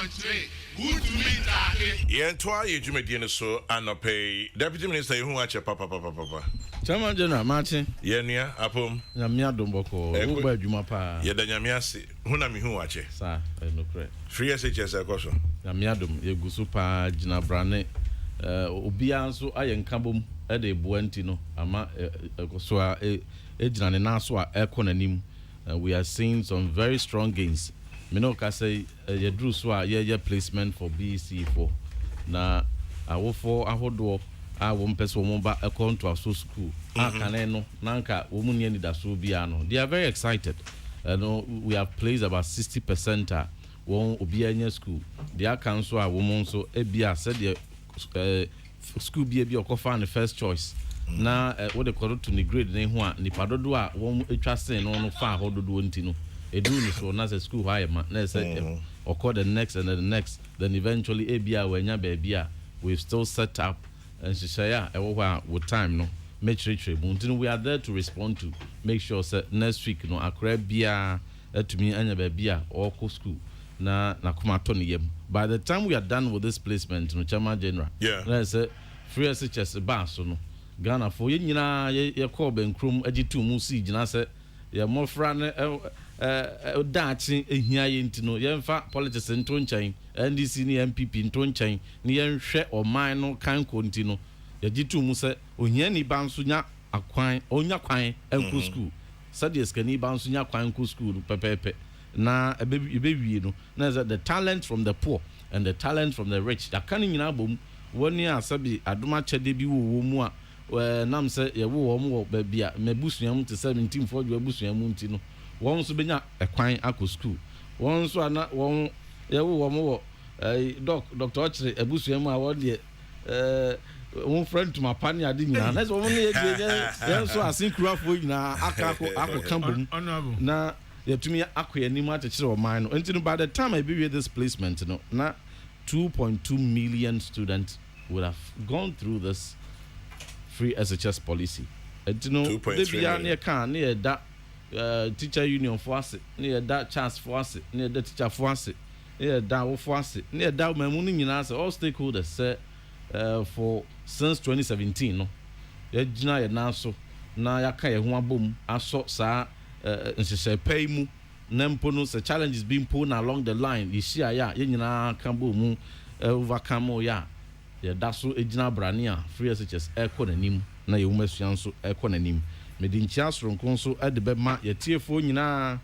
country. Good to meet Taki. Yen twa ye dwumadi so anope Deputy Minister you hu ache papa. Chairman General Martin. Ye nua apom. Nyamia domboko. Wo ba adwuma pa. Ye da nyamia ase. Hu na me hu ache. Sa no correct. Free SHS ekoso. Nyamia dom ye gusu pa gina brane. Obia nso ayenka bom e de boanti no ama ekoso a gina ne na so a ekonanim. We are seeing some very strong gains. Me no ka say ye drew so a ye placement for BC4 na awofo ahodo a wo mpeso mo ba ekon to aso school akane no nanka wo mu ne ni da so bia no they are very excited. No, we have placed about 60% won obi anya school they are council a wo mo so e bia said the school bia okofa the first choice na what they call to the grade ne ho a nipa dodo a won etwa sen no fa ahodo nti no edu ni so na school high man na say occur the next and the next then eventually abia wanya baabia we've still set up and shaya with time no make sure we are there to respond to make sure say next week no akra bia to me anya baabia or school na kuma to ne yam by the time we are done with this placement no Chairman General na say free SHS ba so no Ghana for ye nyina ye call benkrom agitu mu si gina say ye mofra ne dachi ehia ye ntino ye mfa politics nto nchen NDC ni MPP nto nchen ni ye nhwe oman no kan ko ntino ye gitu mu se ohia ni banso nya akwan onya kwan enko school sadia skani banso nya kwan ko school pepepe na ebewie no na the talent from the poor and the talent from the rich that kan nyina bom woni asabi adoma chede bi wo mu a nam se ye wo mo ba bia mebusuam te 17 for ju abusuam ntino won so benya ekwan akọ school won so ana won ye wo mo Dr. Ochre abusuam a won de won friend to my pani ade nyina na so won ye ye so asinkruafo nyina akọ kambom na yetumi akọ anim atechire o man no ntino by the time I be this placement no na 2.2 million students would have gone through this free SHS policy. Ntino de bia ne kan ne da teacher union for us, near that chance for us, near the teacher for us, near that for us, near that mamuning in us, all stakeholders say for since 2017. No, Jina now so na yaka one boom, I saw sa and she say pay mu, Nempono, the challenges being put along the line. You see, ya, Yina Cambo mu overcome ya. Yeah, that's so Ejina Brania, free SHS econonym, na you must so econonym. Medin Chasron Consul at the Bema, your TFO Nina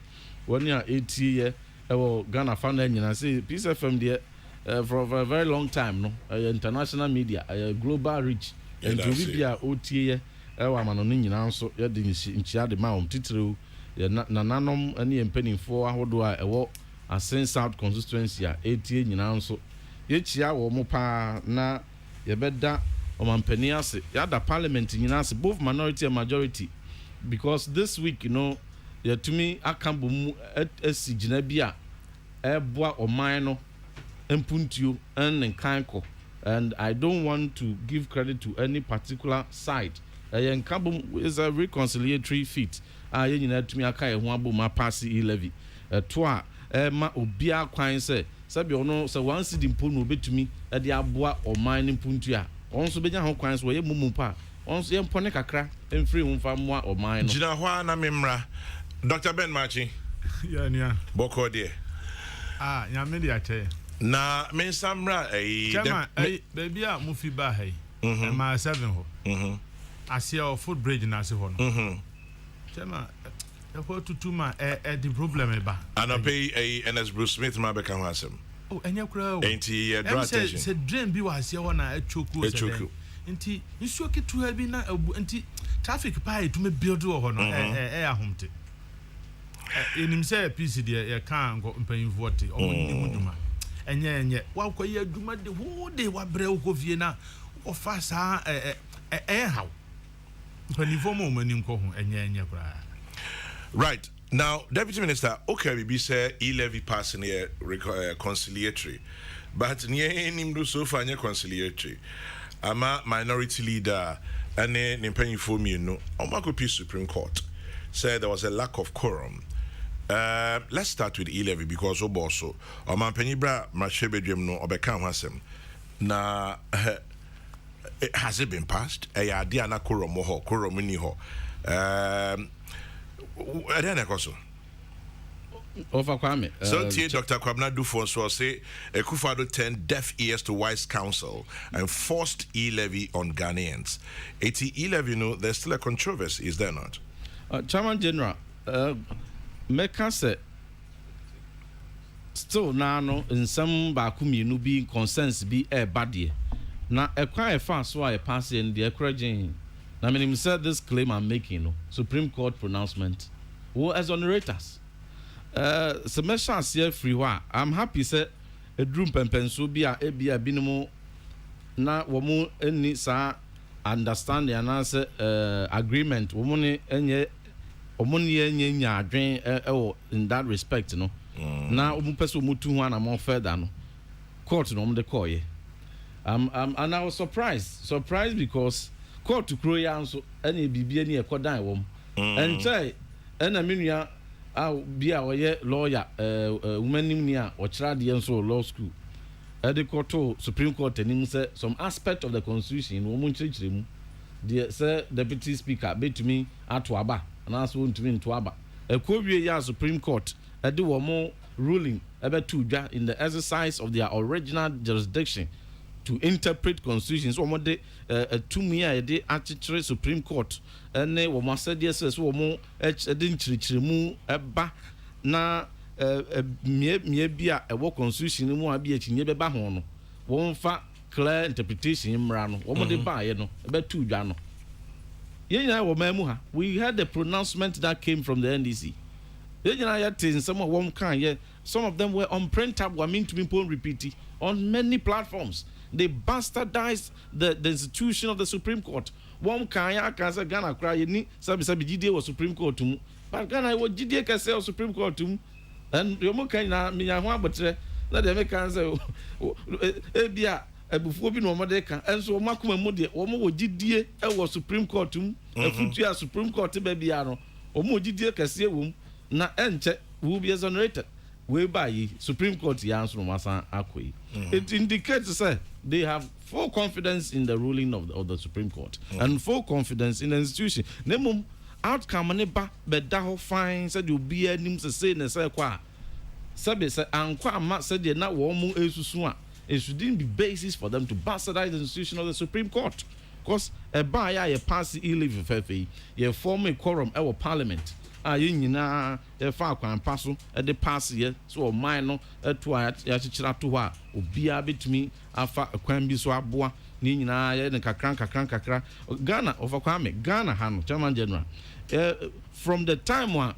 1 year 8 year, Ghana found and say Peace FM there for a very long time, no international media, a global reach, and to be a OTA, Manonin, so you're in Chiad Mount Titru, Nananum, and penny for how do I walk a sense out consistency 8 year in so yet ya or mopa na ye beda o mampeni ase ya da parliament nyina ase both minority and majority because this week you know ya to me akambo mu esigina bia eboa oman no empuntuo en kanko and I don't want to give credit to any particular side enkambo is a reconciliatory feat ye nyina to me aka ye ho aboma pass e-levy to a ma obia kwan se sabi ono se one seed impo no betumi e de aboa oman mpuntu a onso benya ho kwan so ye mumu pa onso ye mpone kakra emfiri ho fa moa oman no gina ho na memra Dr. Ben Machi ya nia boko de nya me de ache na men samra chama baby a mu fi ba hai ma 7 ho asia o foot bridge na se ho no chama what to do ma the problem e ba and I pay NS Bruce Smith ma be kan asem oh enya kura o enti draw attention se drain bi wa asia ho na echoku enti nsuo ketu ha bi na enti traffic pa e to me build ho no ahomte enim say PC de e kan go mpanyin vote o ni muduma enye wa koye aduma de wo de wa bre wo vie na wo fa sa haw mpanyin fo mo manim ko ho enye kura. Right. Now, Deputy Minister, okay, we say e-levy passing here conciliatory. But nye nimdu so far nye conciliatory. Ama minority leader ane nimpenyi for me no. Omako Supreme Court said there was a lack of quorum Let's start with E-levy because Oboso, Oman Penibra, Mashebedrim no Obekam Hasem. Na has it been passed? Diana Koromoho, Korominiho. Over Kwame. So, Dr. Kwabna Dufon say Akufo-Addo turned deaf ears to wise counsel and forced e-levy on Ghanaians. E-levy, there's still a controversy, is there not? Chairman General, Meka say still now in some bakumi no be concerns be a bad na ekwa fast so I pass in the encouraging. I mean, said this claim I'm making, Supreme Court pronouncement, who exonerators. Semesha here free wa. I'm happy say a drum pempenso be a binimo na womu any sa understand the answer agreement womuni enye omuni enye nyadwen in that respect na omu person mutu ho na more further no court no de call ye and I was surprised because court to crow ya so any bibia ni ekodan wom and say na menua be a lawyer woman ni a ochra de enso law school the court Supreme Court and say some aspect of the constitution woman chirichiri the say deputy speaker betumi ato aba na so ntumi nto aba ekwowie ya Supreme Court the woman ruling about to in the exercise of their original jurisdiction to interpret constitutions woman de 2 year de arbitrary Supreme Court ene woman said yes woman edin chirichiri mu eba na mie bia ewo constitution mu abi ekinye beba ho no won fa clear interpretation mra no woman de ba ye no about to dwa no yenya wo mamu ha we had the pronouncement that came from the NDC. Some of them were on printable, I mean to be repeated on many platforms. They bastardized the institution of the Supreme Court. One can say Ghana cry ni sabi GDA was Supreme Court to, but Ghana was GDA can say Supreme Court to, and you can na me ya but let them can say ebia before bi no modeka and so makuma mu de wo mo GDA was Supreme Court to, futu Supreme Court be bia no wo mo GDA kase wom na enche will be exonerated whereby Supreme Court answer masa akoi. It indicates say they have full confidence in the ruling of the Supreme Court and full confidence in the institution. Nemum outcome ne ba beda ho fine said you be anim say na say kwa sabe say ankwa ama said na wo mu esusu a it shouldn't be basis for them to bastardize the institution of the Supreme Court because a ba ya pass e-leave fefe ye form a quorum our parliament nyina fa kwan paso de pass ye so man no to ya chichira to ha obia betumi afa kwan bi so aboa ni nyina ye ne kakran Ghana over Kwame Ghana ha no Chairman General from the time wa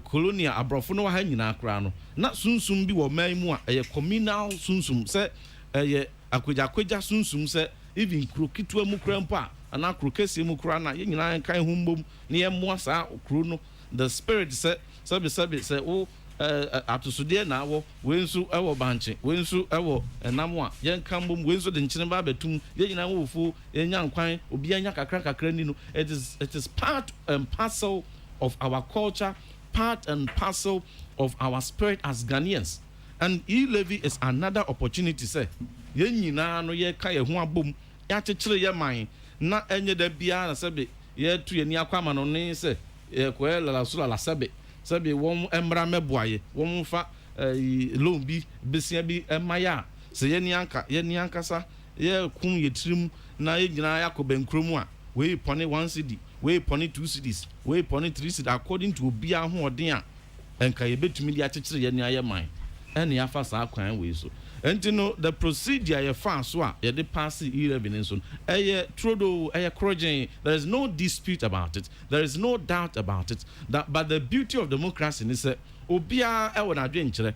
colonial abrofo no ha nyina akra no na sunsum bi wo man mu a communal sunsum se akwaja sunsum se even krokitu mu krampa ana krokesi mu kra na ye nyina kan ho mbom ne ye mo sa okro no the spirit say o atosude na wo wensu ewo banche wensu ewo enamo a ye kan mbom wensu de nchine ba betum ye nyina wo fu ye nya nkwan obi anya kakra ni no it is part and parcel of our culture, part and parcel of our spirit as Ghanaians. And e-levy is another opportunity say ye nyina no ye ka ye ho abom ya chechire ye man na enye da bia na sebe ye tu ye ni akwama no ne se ye ko la sula la sebe won emra meboaye won fa loan bi besia bi emaya se ye ni anka sa ye kun ye tirim na ye nyina ya ko benkrom a we pone 1 cedi we pone 2 cedis we pone 3 cedis according to obia ho oden a enka ye betumi dia chechire ye ni aye man ene ya fa sa kwan we so enti no the procedure ye fa so a ye de pass e-levy so trodo krogen there is no dispute about it, there is no doubt about it, but the beauty of democracy is say obia e wona adwen kire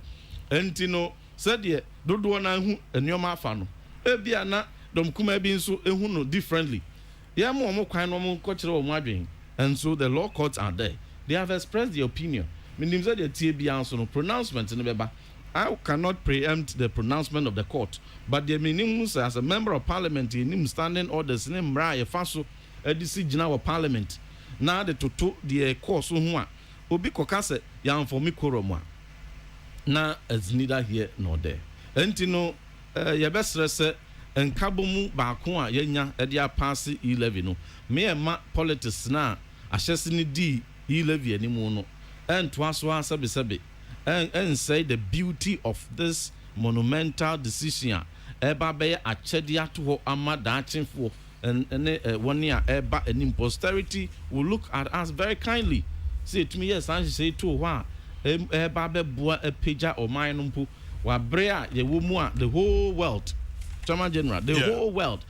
enti no said ye dodo na hu enoma afa no ebia na dom kuma bi so ehu no differently ye mo kwan no mo ko kire wo adwen, and so the law courts are there, they have expressed their opinion. Minim said the tie bia so no pronouncement in beba I cannot preempt the pronouncement of the court, but the minimum as a member of parliament in him standing orders in him right faso edisi jina wa parliament na the toto the course who obi koka se yan for me koromwa na it's neither here nor there enti no ye besre se enkabomu baako a yenya e dia pass E11 no me ma politics na ahyese ni di E11 animu no ento aso asebe and say the beauty of this monumental decision eba be achede ato ho amada achefo and one year eba any posterity will look at us very kindly. Say to me, yes, I say to wa eba be boa a pager or mine umpu wa brea ye wumua the whole world. Chama General, the whole world.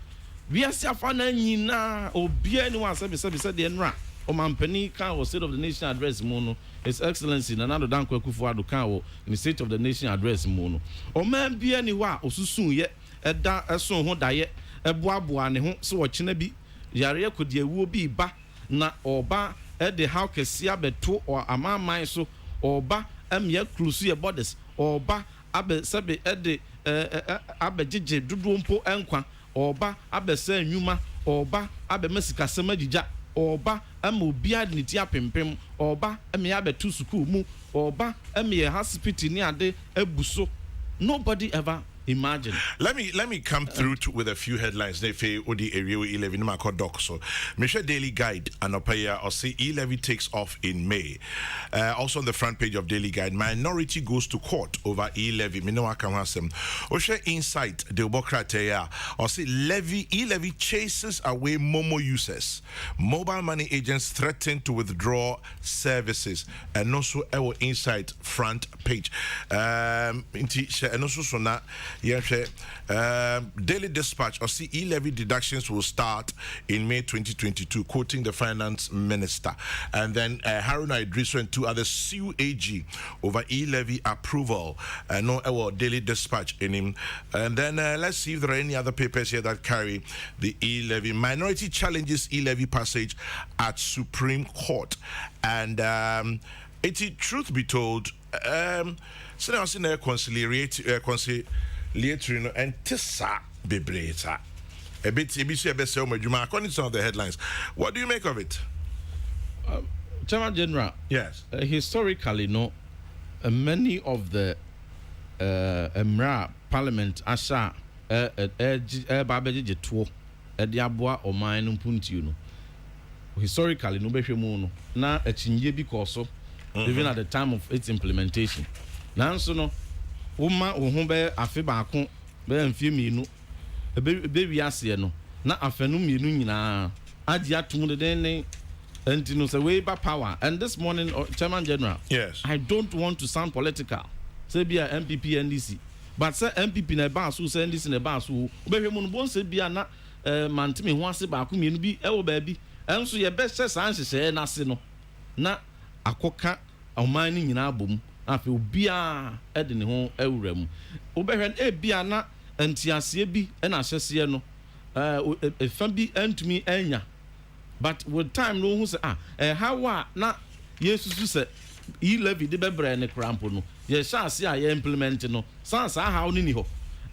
We are safana nyina obi anyone said the enra o mampani kan o State of the Nation address mono His Excellency Nana Dankwa Akufo-Addo kan o in the State of the Nation address mono o man bi anywa osusun ye eda eson ho daye eboaboa ne ho so wo kina bi yare akodi ewu bi ba na oba de how kese abeto o amaman so oba amya klusu ye borders oba abe sebe de abegege dudumpo enkwa oba abesa anwuma oba abe masika semagija oba ama obi adniti apempem oba ame abetu school mu oba ame hospital ni ade abuso. Nobody ever imagine. Let me come through with a few headlines. They say Odi area 11 Mako doc. So Misha Daily Guide and Opaya or say E-levy takes off in May. Also on the front page of Daily Guide, minority goes to court over E-levy. Minoa Kamhasem. Osha Insight, the Obokrateya or say E-levy chases away Momo users. Mobile money agents threaten to withdraw services. And also our Insight front page. And also so now Daily Dispatch or see E-levy deductions will start in May 2022, quoting the finance minister. And then Haruna Idrisu and two others sue AG over E-levy approval. No, our Daily Dispatch in him. And then let's see if there are any other papers here that carry the E-levy. Minority challenges E-levy passage at Supreme Court. And truth be told, so I was in a conciliatory and tissa bebreta. A bit according to some of the headlines. What do you make of it? Chairman General, yes. Historically, no, many of the Emra Parliament Asha Babeji Tuo Ediabwa or mine Puntiuno. Historically, no Beshemono. Now a chinye because even at the time of its implementation. Now, so no. Uma ohumbe afeba akon be amfie mienu be wiase no na afenu mienu nyina adi atum de den enti no say we ba power. And this morning Chairman General, yes, I don't want to sound political, say be a MPP NDC, but say MPP na ba so say NDC na ba so obehwe mu no bon say bia na mantimi ho ase ba akon mienu bi e wo ba bi enso ye be say san hye na ase no na akoka oman ni nyina abom afi obia ede ne ho awura mu obehwen ebia na antiasie bi na ahyese no efa bi antumi anya, but with time no hu say how na yesusu say E-levy de bebre ne krampo no ye hyase a ye implement no sans how ni ho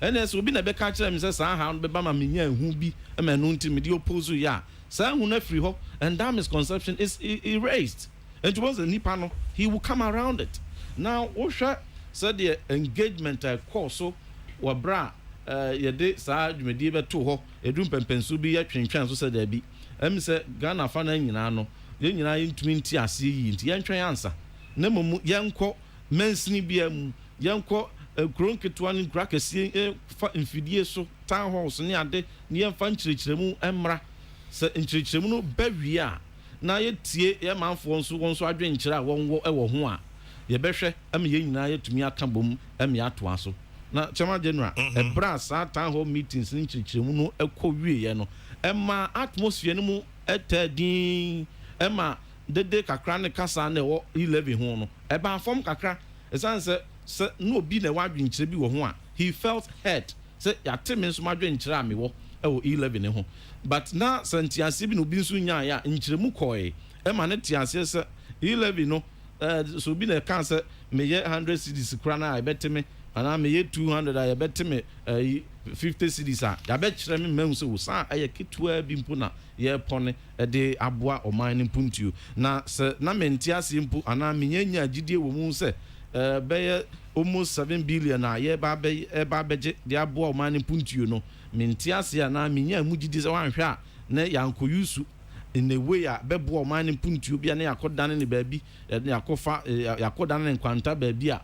ns obi na be ka kire me say san how no be ba ma menya hu bi e ma no ntimi de oppose ya san hu na free ho, and that misconception is erased, and once the nipa no he will come around it. Now, Osha said the engagement course so wabra yede sa dwumedi be to ho edum pempensu bi ya twentwan so said there bi say Ghana fa na nyina no ye nyina yintumi nti ase yi nti yentwen ansa na mom yenko mensini bia mu yenko kronketwa ni krakese fa mfidie so town halls ne ade ne yemfa nkyirikyiremu emra se nkyirikyiremu no bawia na yetie ye manfo nso adwen nkyira wonwo ewo ho a yebehwe am ye nyina yetumi aka bom am ya to aso na Chairman General ebra sa town hall meetings ni nkyirikyiremu no ekowie ye no emma atmosphere no mu etadin emma dede kakra ne kasa na wo E-levy ho no eba form kakra esanse se no obi na wadwen nkyire bi wo ho a he felt hurt se yateme nso madwen nkyire a me wo ewo E-levy ne ho, but na santiase bi no bi nso nya ya nkyiremu koe emma ne tiase se E-levy no so bi na kan se me ye 100 cedis kra na ebeteme ana me ye 200 a ebeteme 50 cities a ya be kire me mehu se wo sa aye ketua bi mpo na ye pone de aboa oman ne puntuo na se na menti ase mpo ana menyanya agidie wo mu se be almost 7 billion a ye ba beje de aboa oman ne puntuo no menti ase ana menya mu gidi se wanhwe a na yanko yusu in a way a bebo man in puntu bia na yakodan ne baabi na yakofa yakodan ne kwanta baabi a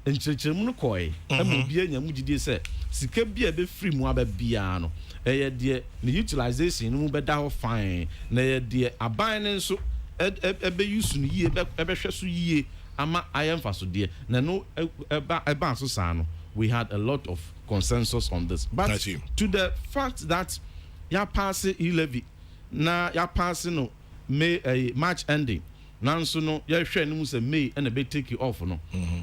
enkyerkyeremu no koy emu bia nya mu gidie se sika bia be free mu ababia no eye de ne utilization mu be da ho fine na ye de aban ne nso ebe use no yie ebe hwe so yie ama ayemfa so de na no eba so sa no we had a lot of consensus on this but to the fact that ya pass e-levy na ya pass no May March ending nanso no ya hwe no mu se May and be take off no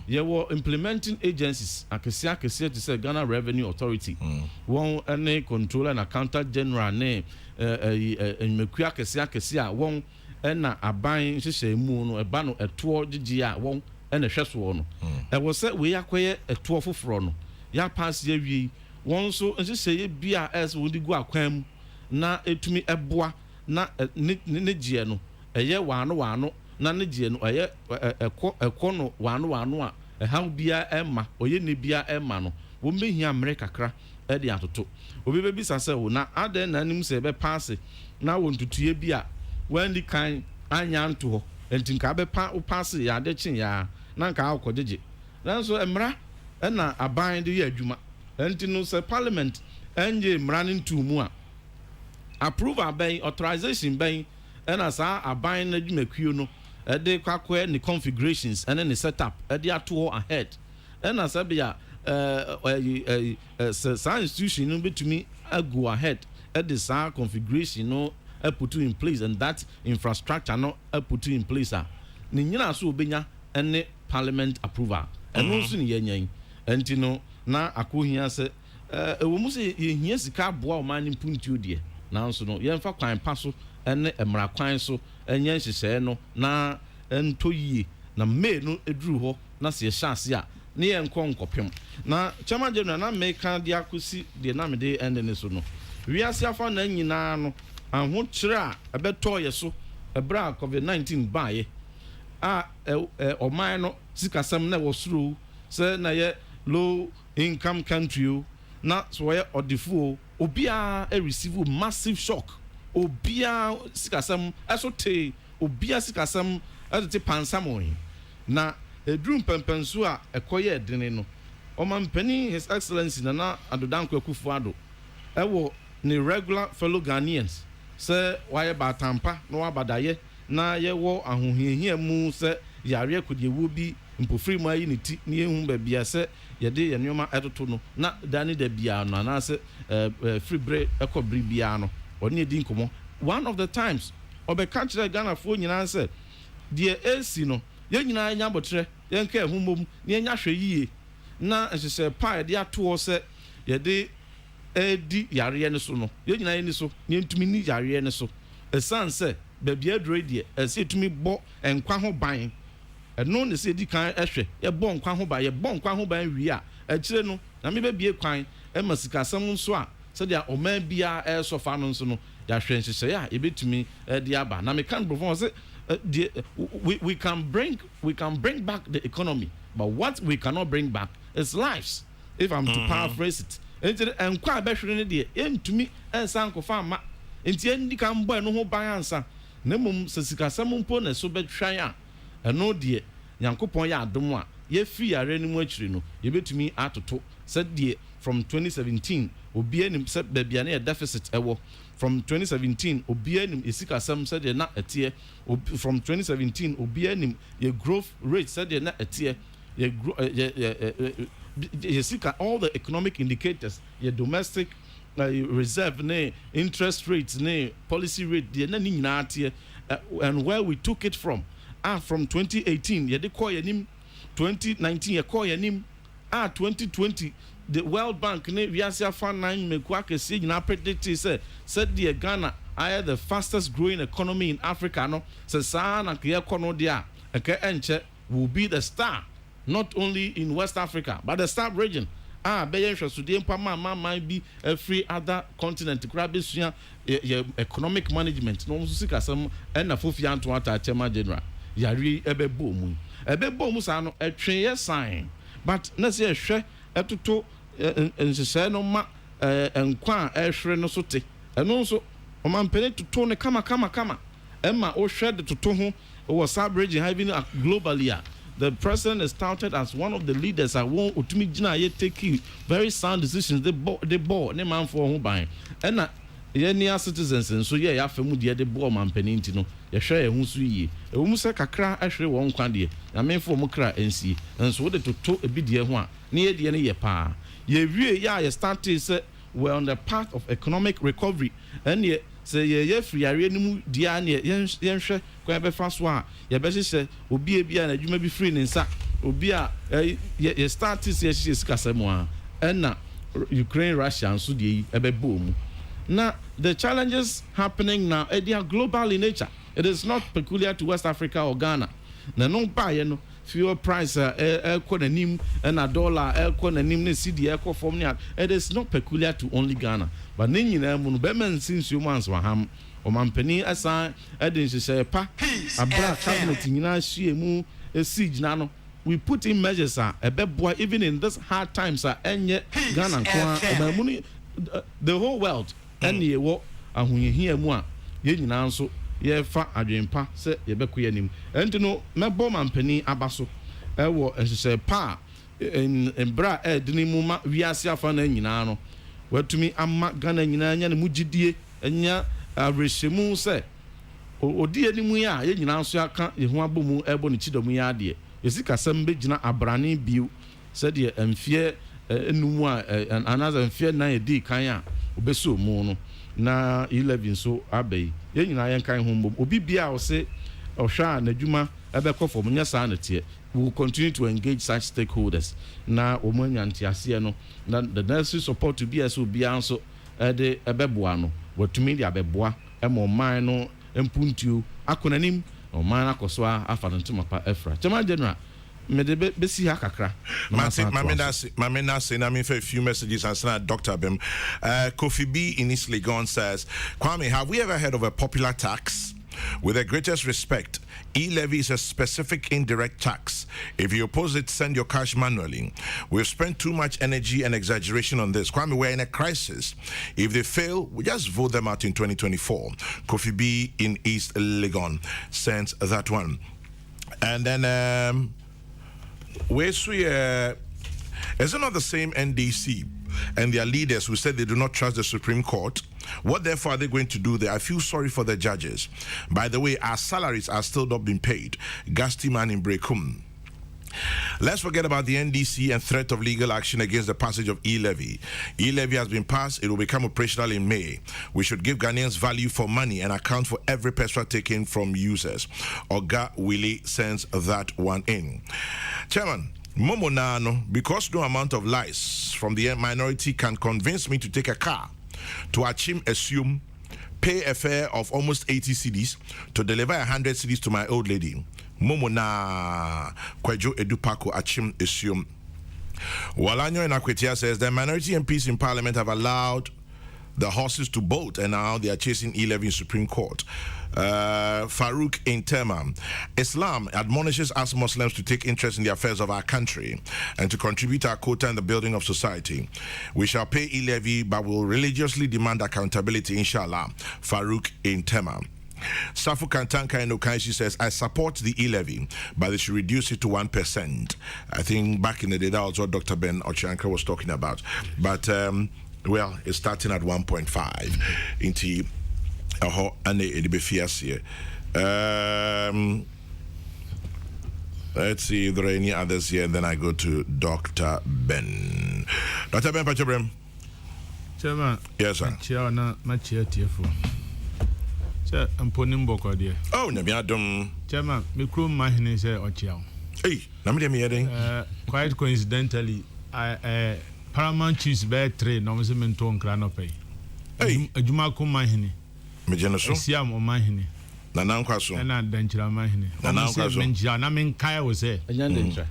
ye were implementing agencies akese to say Ghana Revenue Authority won any controller and accountant general ne meku akese a won na aban hyehyɛ mu no eba no eto gigi a won na hwɛ so no e wo se we yakoye eto foforo no ya pass ye wi won so hyehyɛ ye bia as wo di gu akwan mu na etumi eboa na ne gie no eye wano na ne gie no eye ekɔ no wano a ehaw bia emma oye ne bia emma no wo mehia America kra e de atoto obi be bisa se wo na aden na nim se be pass na wo ntutue bia wan di kan anya nto ho entinka be pass ya de chin ya na nka akɔgege nanso emra na aban de ye adwuma entino se parliament enje mra ne ntumu a approve aban authorization ban and as aban na dwumakuo no de kwakwe ne configurations and then the setup de ato ahead and as abia some institution no betumi go ahead at the sa configuration no put in place and that infrastructure no put in place ni nyina so obenya and parliament approval and no so ni yenyan entino na akohia se ewo mu se yehia sika boa o man impuntuo de nanso no yemfa kwan paso ene emra kwan so enye nhyehyɛ no na entoyie na May no eduru ho na se hyase a ne yenkɔ nkɔpem na chama general na meka de akosi de na mede ende ne so no wiase afa na nyina no aho kyerɛ a ɛbɛtɔ ye so ebra COVID-19 baaye a ɔman no sikasɛm na wɔsoro sɛ na ye low income country na so ye ɔdefuo obia receive massive shock obia sikasam asote obia sikasam atete pansamoi na edrum pempenso a ekoye edene no omampani his excellency Nana Adodankwa Akufo-Addo ewo ne regular fellow Ghanaians se waye batampa no wabadaye na ye wo ahohiahia mu se yare kodiewo bi mpofiri mu ayi ne ti ne ehun ba bia se yede ye nyoma etoto no na dani da bia no na se free break ekobri bia no oni edi nkomo one of the times obeka kire Ghana fo nyina se de AC no ye nyina nya botre ye nka ehumom ne nya hwe yie na ehse pa de ato se yede edi yare ne so no ye nyina ye ni so ne ntumi ni yare ne so esan se ba bia dre de ese tumi bo enkwa ho ban eno ne se di kan ehwe ye bo nkwa ho ban ye bo nkwa ho ban wi a ekire no na me be bie kwan e masikasam nso a se dia oman bia e sofa no nso no ya hwe nhyehyɛ a ebetumi de aba na me kan before say we can bring back the economy but what we cannot bring back is lives if I'm to paraphrase it enti enkwa abɛhwere ne de entumi ensan kofa ama enti endi kan boy no ho ban ansa na mum sesikasam mpo na so bɛhwan a eno de Nyankopɔn ya adom a ye free are ni mu akiri no ye betumi atoto said de from 2017 obi anim se bia na deficit ewo from 2017 obi anim esikasam said de na etie from 2017 obi anim ye growth rate said de na etie ye sika all the economic indicators ye domestic reserve ne interest rates ne policy rate de na ni nyina atie and where we took it from from 2018 ye de call ye nim 2019 ye call ye nim 2020 the World Bank ne wiase afa 9 meku akese nyina predict said the Ghana are the fastest growing economy in Africa no se sa na ke kono dia enche will be the star not only in West Africa but the star region bɛyɛ nhwɛsodeɛ mpa ma bi free other continent kora bɛsua economic management no so sikasɛm ɛna fofi anto ata chema general yare ɛbɛbɔ mu saa no ɛtweyɛ sign but na sɛ ɛhwɛ ɛtoto nhyehyɛ no ma nkwa a ɛhwere no so te ɛno nso ɔmampani toto ne kama ɛma ɔhwɛ de toto ho wɔ Sabridge having globally the president is touted as one of the leaders that won otumi gina ye take very sound decisions the ball ne man for ho ban ɛna ye near citizens nso ye ya famu de de ball mampani nti no ye hwɛ ye ho so yie ewu mu sɛ kakra ahwere wɔn kwa de na menfo mu kra nsie nso wo de toto ebi de ho a ne ye de ne ye pa ye wie ya ye start say we are on the path of economic recovery and ye say ye free area ni mu dia ne yenhwɛ kwa be fa so a ye be hyehyɛ obi bia na adwuma bi free ne nsa obi a ye start to see sikasɛm a ɛna Ukraine Russia nso de yi ebe boom. Now the challenges happening now they are global in nature. It is not peculiar to West Africa or Ghana. Na no buy no fuel price economy and a dollar economy ne cedi eco form it is not peculiar to only Ghana. But ne nyina mu no be men since humans were ham o mampani asa edin hyehyɛ pa abra cabinet nyina hye mu siege na no we put in measures ebeboa even in this hard times enye Ghana kwa the whole world and ye wo ahoyehia mu a ye nyina nso ye fa adwenpa se ye bekoye nim enti no mebo mampani abaso ewo hyehyɛ pa in bra edini mu ma wiase afa na nyina no watumi amma Ghana nyina nya ne mugidie enya abreshemu se odi enimu ya ye nyina nso aka ye ho abomu ebo ne chidomu ya de yesika sembe gina abrane biu se de emfie enumu a anaza emfie na edi kan a obeso mu no na 11 so abai ye nyina ye kan ho mbom obi bia o se ohwa na adwuma ebekọ fom nya sa na tie we will continue to engage such stakeholders na omanyanti ase no na the necessary support to be as obi anso de ebeboa no watumi de abeboa emo man no empuntuo akonanim o man akoso afa no ntoma efra chama general me de besi ha kakra mamena say na me for a few messages and send Dr. Bim Kofi B in East Legon says, Kwame, have we ever heard of a popular tax? With the greatest respect, e-levy is a specific indirect tax. If you oppose it, send your cash manually. We've spent too much energy and exaggeration on this. Kwame, we're in a crisis. If they fail, we just vote them out in 2024. Kofi B in East Legon sends that one. And then, is it not the same NDC and their leaders who said they do not trust the Supreme Court? What therefore are they going to do there? I feel sorry for the judges. By the way, our salaries are still not being paid. Gasti man in Brekum. Let's forget about the NDC and threat of legal action against the passage of e-levy. E-levy has been passed. It will become operational in May. We should give Ghanaians value for money and account for every peso taken from users. Oga Willie sends that one in. Chairman, Momo Nano, because no amount of lies from the minority can convince me to take a car to assume pay a fare of almost 80 cedis to deliver 100 cedis to my old lady. Momo na Kwajo Edupako Achim assume. Walanyo and Akwetia says the minority MPs in parliament have allowed the horses to bolt and now they are chasing e-levy in Supreme Court. Farouk in Tema. Islam admonishes us Muslims to take interest in the affairs of our country and to contribute our quota in the building of society. We shall pay e-levy but will religiously demand accountability, inshallah. Farouk in Tema. Safu Kantanka in Okaishi says, I support the e-levy, but they should reduce it to 1%. I think back in the day that was what Dr. Ben Ochanka was talking about. But well, it's starting at 1.5 into and it be fierce here. Let's see if there are any others here, and then I go to Dr. Ben. Dr. Ben Pachabrem. Chairman. Yes, sir. Chair na chair TFO. Chair, I'm putting Boko there. Oh, Namiadum. Chairman, me crew mahine say Ochiao. Hey, Namidi meeting. Quite coincidentally, I Paramount Chiefs bear trade, no Menton Cranope. Hey, a Jumako mahine. Mejeneso. Siam o mahine. Na nankwaso. Na danchira mahine. Na nankwaso. Menjira na men kai wo say. Anya danchira.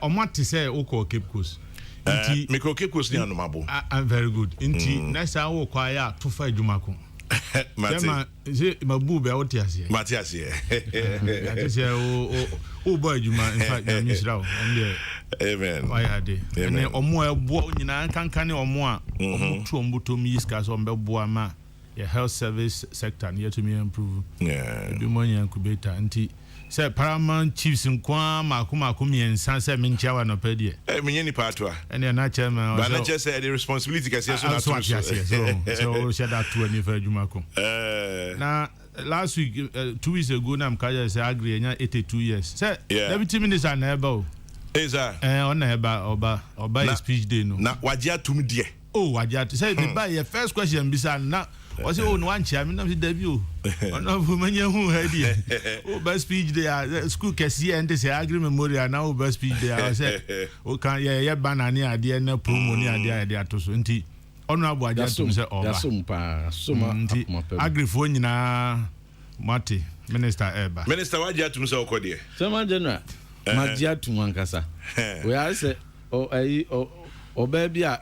O mati say ukọ Cape Coast. Kokrokoo is Numabo. I'm very good. Inti, next hour, choir to fight Jumako. My boob out here. Matthias, yeah. Oh, boy, you might, in fact, Miss Rao. Amen. Why are they? And then, or more, can or more, to me, scars on Belboama, a health service sector near to me improve. Yeah. The money and Kubeta, and say Paramount Chiefs in Kwam, Makumi, and Sansa Minchawa no pedia. Many patwa. And you're not chairman. But I just said the responsibility because yes, so that to any for Jumako. Now, last week, 2 weeks ago, I'm Kaya say agree, and 82 years. Say, every 2 minutes are never. Is that on Oba speech day? No, now, what you to me, dear? Oh, what you say, buy your first question, Bisa now. Was your own one chairman of the debut? One of women who had it. Oh, best speech there. School can see and they say agreement memorial now, best speech there. I said, oh, can't ya banana idea, no promonia idea to 20. Honorable, I just say, oh, that's agree for you now, Marty, Minister Eba. Minister, what you to say, Okodia? Someone general, Magia to Mancasa. Where I say, oh, baby, ya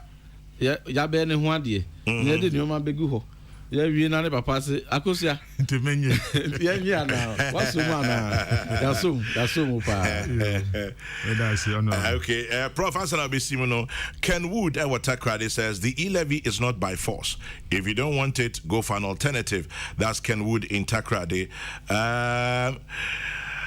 be any one day. Near the new man beguho. Yeah, we na papa say akosia to menye yeah now what's the one that's so pa okay Prof Ansana Bisimono Ken Wood Takrade says the e-levy is not by force. If you don't want it, go for an alternative. That's Ken Wood in Takrade.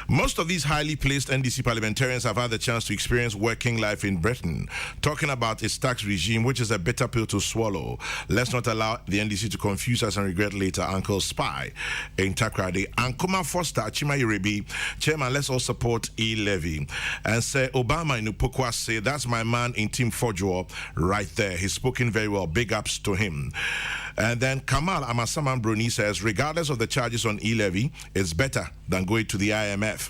Most of these highly placed NDC parliamentarians have had the chance to experience working life in Britain. Talking about its tax regime, which is a bitter pill to swallow. Let's not allow the NDC to confuse us and regret later. Uncle Spy in Takrade. Ankuma Foster, Chima Yerebi, Chairman, let's all support e-levy. And say Obama in Upokwa say, that's my man in Team Fojo right there. He's spoken very well. Big ups to him. And then Kamal Amasaman Bruni says, regardless of the charges on e-levy, it's better than going to the IMF.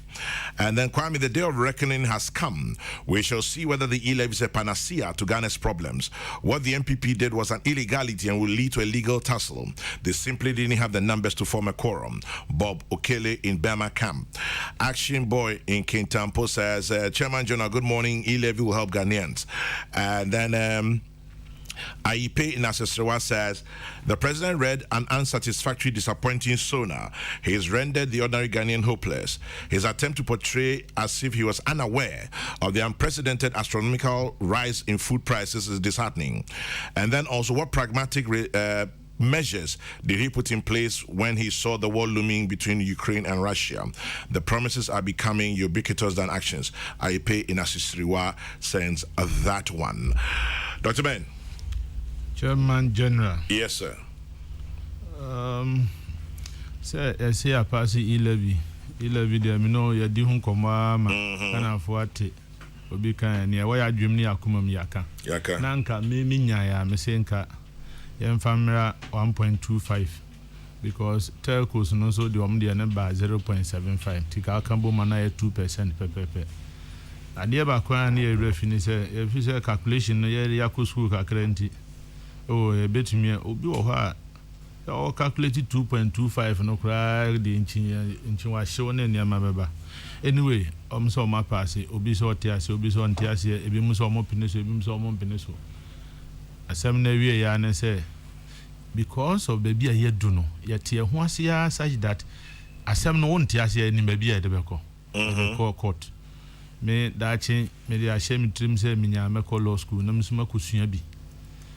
And then Kwame, the day of reckoning has come. We shall see whether the e-levy is a panacea to Ghana's problems. What the MPP did was an illegality and will lead to a legal tussle. They simply didn't have the numbers to form a quorum. Bob Okele in Burma Camp. Action Boy in Kintampo says, Chairman Jonah, good morning. E-levy will help Ghanaians. And then Aipe in Asesrewa says, the president read an unsatisfactory, disappointing sonar. He has rendered the ordinary Ghanaian hopeless. His attempt to portray as if he was unaware of the unprecedented astronomical rise in food prices is disheartening. And then also, what pragmatic measures did he put in place when he saw the war looming between Ukraine and Russia? The promises are becoming ubiquitous than actions. Aipe in Asesrewa sends that one. Dr. Ben. Chairman General. Yes, sir. Say, I say a passy e-levy. E-levy, there, me know you didn't come, and I've what it will be kind near where I dream near Kumum Yaka. Nanka, me, Mesenka, Yam Famra 1.25. Because telcos and also the Omdia number 0.75. Tika Cambo Mana 2% per. I dear Bakwan near refinance, if you say calculation, Yaku school currently. Oh, a bit me, Obi or all calculated 2.25 no cry the inch was shown in Yamababa. Anyway, so my passy, Obi so Tiasi, Obi so Tiasi, Ebimus or more peninsula, Ebimus or more peninsula. A seminary yarn say, because of baby a year do no, yet here once year such that a seven won't Tiasi any baby at the Beco court. May that change, may I shame trim say, Minya Meko Law School, Namsuma Kusuyabi.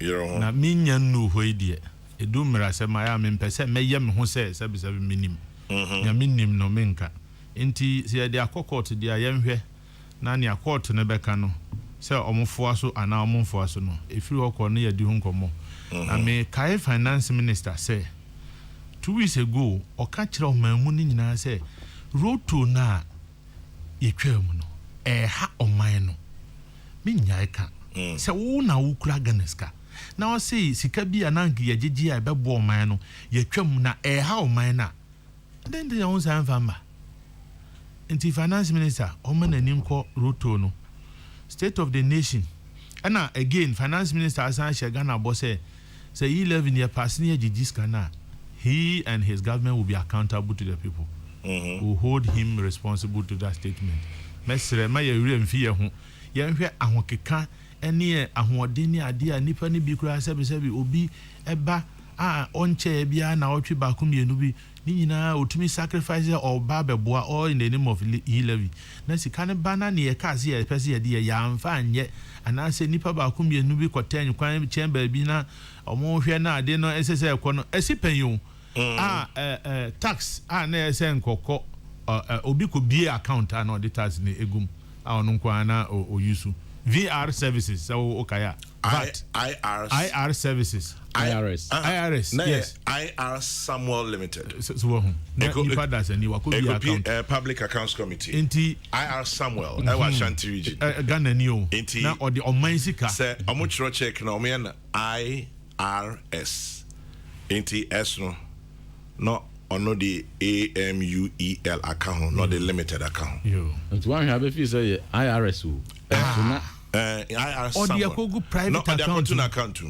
Na minya no hoi de edu mra se ma ya mempe se meyem ho se se minim ya minim no menka enti se de akokot de ayemhwe na ne akot ne beka no se omofo aso ana omofo aso no efiri hokọ no ya di ho nkomo na me kai finance minister say 2 weeks ago oka kire omanmu ni nyina se roto na yetwam no ha oman no minya eka se wo na wo kura ganeska na o say sika bia na ngi yegigi a bebo oman no yetwam na ha oman na then they own san famba enti finance minister oman anim ko roto no state of the nation and again finance minister asan shegana bo say e-levy near passing yegigi scanner he and his government will be accountable to the people who hold him responsible to that statement mesre ma ye remfi ye ho ye hwe ahokeka ene ahoɔden ne ade a nipa ne bi kura sɛbi obi ɛba a ɔnkyɛ bia na ɔtwe ba ko mienu bi ni nyina otumi sacrifice or ba beboa all in the name of e-levy na sika ne ba na ne yɛ ka se yɛ pɛ se yɛ de yɛ amfa anyɛ ana se nipa ba ko mienu bi kɔtɛn kwan chamber bi na ɔmo hwɛ na ade no ɛsɛ ɛkɔ no ɛsi panyin tax a na ɛsɛ nkɔkɔ obi ko bie account a na ɔde tax ne egum a ɔno nkwa na o yusu VR services so okaya IR services IRS yes IR Samuel Limited so nipa da se ni wa ko bi account public accounts committee enti IR Samuel I was Shanti region Ghana ni o na odi oman sika say omo chiro check na omo na IRS enti S no ono the AMUEL account not the limited account and one have if you say IRS IRS or the akogu private account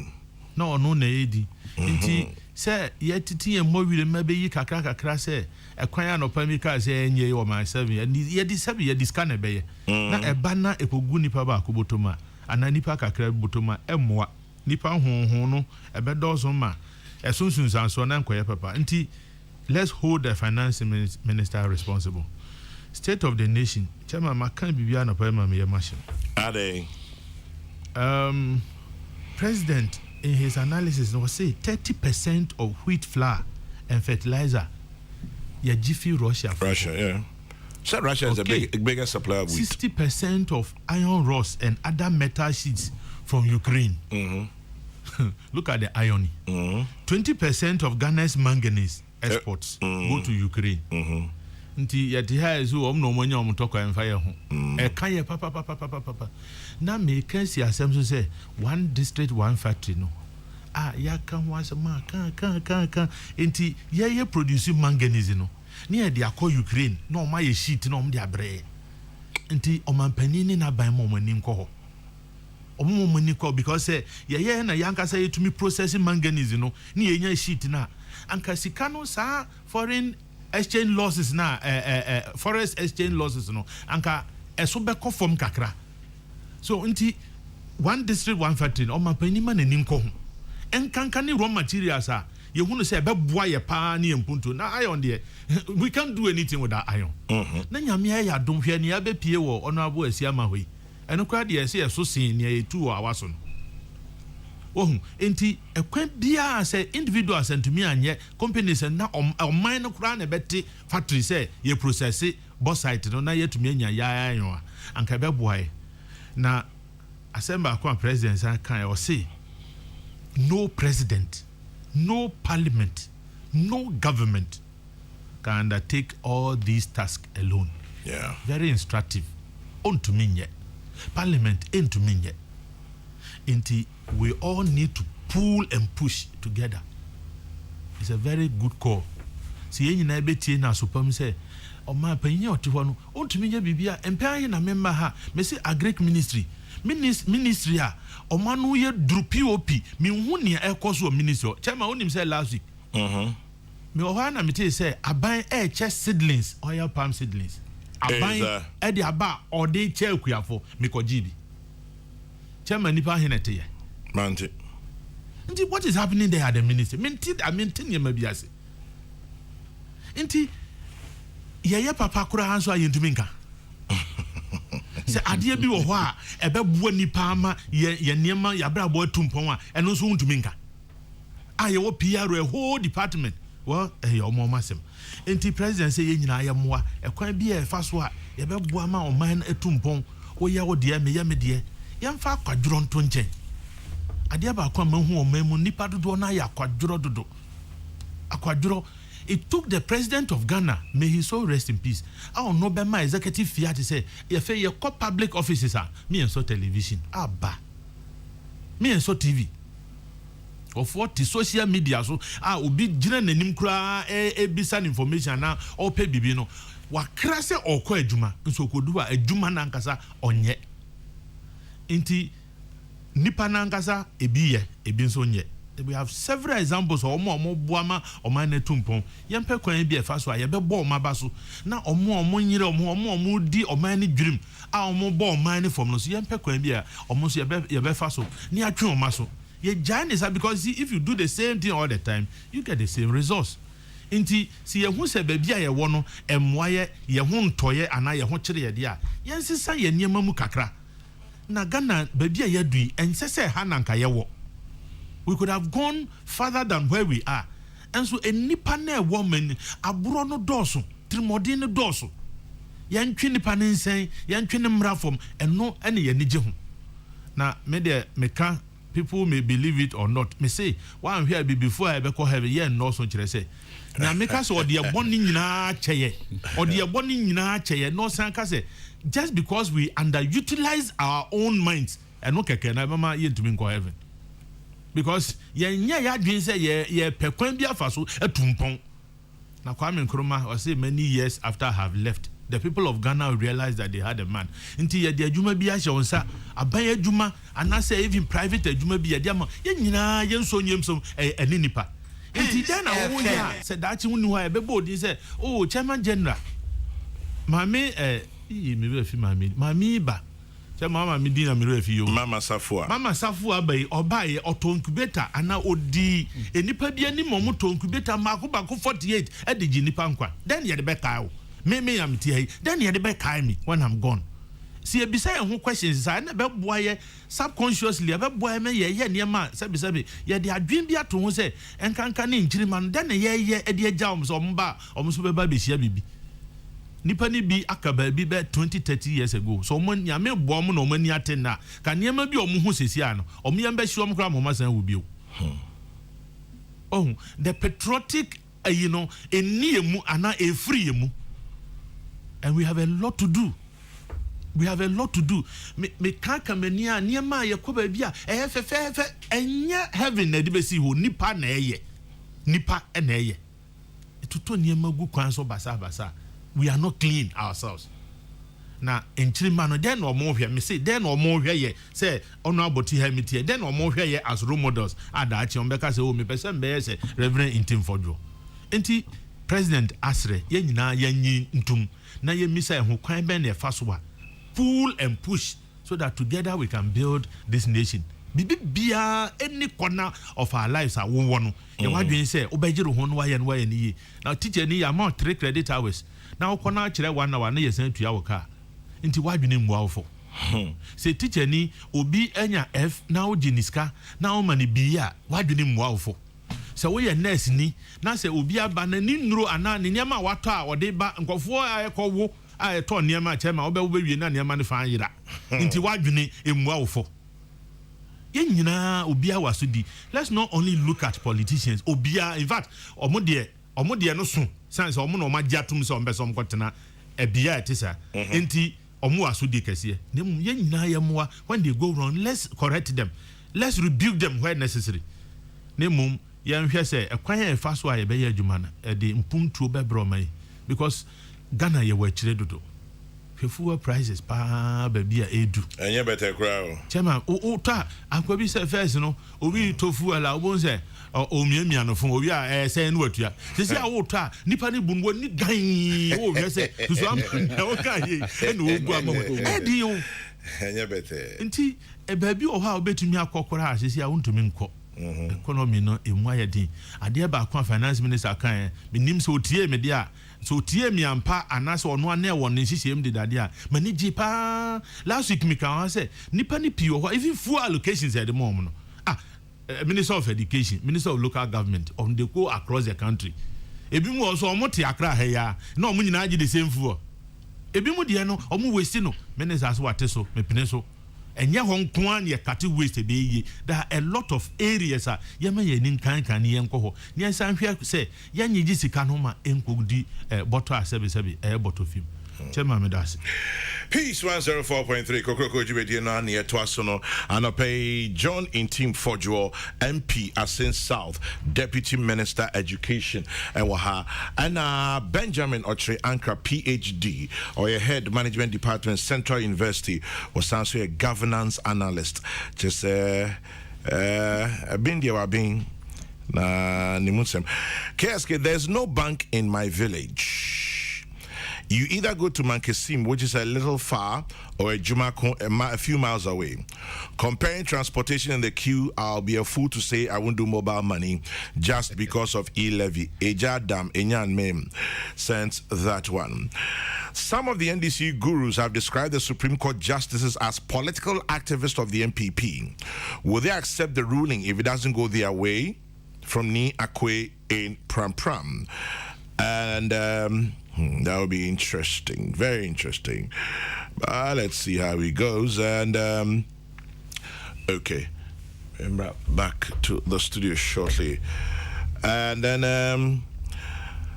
no na edi nti say yetiti en mo wire mabe yi kakra say ekwan anopa mi ka say enye o my 7 and ye di 7 ye di scan ebe ye na eba na ekogu nipa ba akobotoma ana nipa kakra botoma emmoa nipa honhon no ebe dozo ma esunsun sanso na nkoye papa nti let's hold the finance minister responsible. State of the nation. Chairman, I can't be beyond a permanent machine. Are they? President, in his analysis, was say 30% of wheat flour and fertilizer. Yeah, Jiffy Russia. Yeah. So Russia is the biggest supplier of wheat. 60% of iron rods and other metal sheets from Ukraine. Look at the iron. 20% of Ghana's manganese exports go to Ukraine. Nti yati ha so om no monya om toko enfa ye ho e kan ye papa na me kan si asem so say one district one factory no ya kan wa se ma kan nti ye produce manganese no ne ye de akọ Ukraine na o ma ye sheet na om de abre nti o man pani ni na ban mo mani nko ho o mo mani ko because say ye na yanka say to me processing manganese no ne ye nya sheet na anka sika no sa foreign exchange losses na forest exchange losses no anka eso be conform kakra so nti one district one factory o ma panima na ninko ho enkanka ni raw materials a ye hunu say be boa ye pa na empunto na iron there we can't do anything with that iron na nyame ya dom hwe ne ya be pie wo ono abo asi ama hoi eno kwa de se so sin ne etu wa waso no enti ekwan bia say individuals and to me anye companies na mine no kura na beti factory say ye process bauxite no na yetumi anya ya anka be boy na assembly akwa president kan o say no president, no parliament, no government can undertake all these tasks alone. Yeah, very instructive. On to me yet parliament into me yet inti we all need to pull and push together. It's a very good call. See any na betie na supam say o ma panyin otiho no ontumi nya bibia empan na member ha me say agric ministry a o ma no ye dru pop me hu ne ekoso ministry chairman onim say last week me o ha na me tell say aban che seedlings oil palm seedlings aban e de aba o de che akuafo me ko gibi chairman nipa henete ye mante. Nti what is happening there at the ministry? I mean, ye mabiase. Nti ye papa kura hanso ayentumi nka. Se ade bi wo ho a ebebo nipa ama ye niema ya bra bo atumpon a eno so ntumi nka. Ye wo PR a whole department. Well, yo mo masem. Nti president say ye nyina ye moa ekwan bi e fa so a ye bebo ama o man atumpon wo ye wo de me ye me de. Yamfa kwaduro nto nchen. Ade ba kwa mahu o memu nipa dodo na ya kwaduro dodo. Akwaduro. It took the president of Ghana, may he so rest in peace. I no be my executive fiat say, if you call public offices me and so television. Me and so TV. Of what the social media so obi gina nanim kra bisa information na o pe bibi no. Wa krase okọ adwuma nso koduwa adwuma na nkasa onye. Inti nipa na nkasa ebi nso nye we have several examples of omo boama oman ne tumpon yempe kwan bi e fa so a ye be bo oma ba so na omo nyire omo di oman ne dwirim a omo bo oman ne fom no so yempe kwan bi a omo so ye be fa so ni atwe oma so ye giant is because see, if you do the same thing all the time you get the same results. Inti si ye hu se bebia ye wo no emmoaye ye hu ntoye ana ye hu kire ye dia yensesa ye niema mu kakra na Ghana bebia ye dui ensese ha nanka ye wo. We could have gone further than where we are. And so a nipa na woman aburo no doso trimodin no doso yantwe nipa ne nsen yantwe ne mra fom eno ene ye nije ho na me de meka people may believe it or not me say one here be before I be call heaven ye no so kire say na meka so ode eboni nyina cheye ode eboni nyina cheye no san ka say just because we underutilize our own minds eno keke na mama ye ntumi call heaven. Because ya dream say ye pekwan bia faso etumpon na Kwame Nkrumah or say many years after I have left the people of Ghana realized that they had a man until ye de adwuma bia hye wonsa aban adwuma ana say even private adwuma bia de ama ye nyina ye nso nyemso eni nipa until then na wo ya say that wonu ha e be bodi say oh chairman general mami me be fi mami ba mama mi dina mi refi yo mama safua bai obaye otonkubeta ana odi enipa bia ni momo tonkubeta mako 48 e de nipa nkwa then ye de be kai me am tie then ye de be kai me when I'm gone. See e bisa ho questions sa na be boaye subconsciously e be boaye me ye niema sabi ye de adwen bia to ho se enkanka ne nkiri man then ye e de agya so omba omso be ba be hia bibi nipa ni bi akaba bi be 20-30 years ago so mo nyame bo mo no mani atenna ka niema bi omo hu sesia no omo yam be hio mo kra mo masan wo bi oh the patriotic eniemu ana efriemu and we have a lot to do. Me kaka mani a niema ye ko ba bi a fe enye heaven na de be si ho nipa na eye etuto niema gu kwan so basa we are not clean ourselves. Na enchirima no den no mo hwe me say den no mo hwe ye say ono aboti ha mitie den no mo hwe ye as role models adachi on beka say o me person be say Reverend Intim Fodwo enti President Asre ye nyina yanyi ntum na ye misa ho kwan ben na fa so a pull and push so that together we can build this nation. Bibia any corner of our lives are one ye wadwen say obejiro ho no wa ye ni now teacher ni amount 3 credit hours now kona kire 1 hour na ye san tua wo ka nti wadwene mmuawfo say teacher ni obi enya F na o jiniska na o mani bia wadwene mmuawfo say wo ye nurse ni na say obi aba na ni nuro ana ne niam a wato a ode ba nkofo ayekwo a eto niam a chema wo be wie na niam ne fa yira nti wadwene mmuawfo ye nyina obi a wasodi. Let's not only look at politicians obi a in fact omo de no so sense omo no magiatum se ombe so mkotena ebia etisa enti omo wasodi kese nem ye nyina ye moa when they go wrong let's correct them, let's rebuke them where necessary. Nemum ye nhwe se ekwan ye fa so a ye be ye adwuma na de mpuntuo be bromai because Ghana ye wa kire dodo fuel prices pa babia edu enye better crowd chema o ta akwabi se first no obi tofu ala obon se o miamia no fun obi a se no watua se a wo ta nipa ne bunwo ni gan o hwe se so am o ka ye ene ogu am edi o enye better nti e baby o ha obetumi akokora se a wontumi nko economy no emu ayedin ade ba kwa finance minister kan minim se otie me dia so tie mi ampa anase ono ane wo ne hihiem de dade a mani jipa last week mi kan say nipa ni pio ho even full allocations at the moment no Minister of Education, Minister of Local Government on the go across the country ebi mu also omo te akra ha ya na omo nyina agi the same fuel ebi mu de no omo waste no ministers wate so mepene so enye ho nkoan ye kate waste be yi. There are a lot of areas yema ye nin kan ye nko ho ne san hwe se ye nyigi sika no ma enkodi bottle asebesebi bottle film Chema medasi. Peace 104.3 Kokrokoo Jibedi na near Twasono and pay John Intim Fodwo MP Asin South Deputy Minister Education and waha and Benjamin Ochre Ankra PhD or a head management department Central University was also a governance analyst just been there, I've been. KSK, there's no bank in my village. You either go to Mankesim, which is a little far, or a Jumako, a few miles away. Comparing transportation in the queue, I'll be a fool to say I won't do mobile money just because of e-levy. Ejadam, Enyan Mem sends that one. Some of the NDC gurus have described the Supreme Court justices as political activists of the MPP. Will they accept the ruling if it doesn't go their way? From Ni Akwe in Pram Pram. And that would be interesting, very interesting. Let's see how it goes. And okay, back to the studio shortly. And then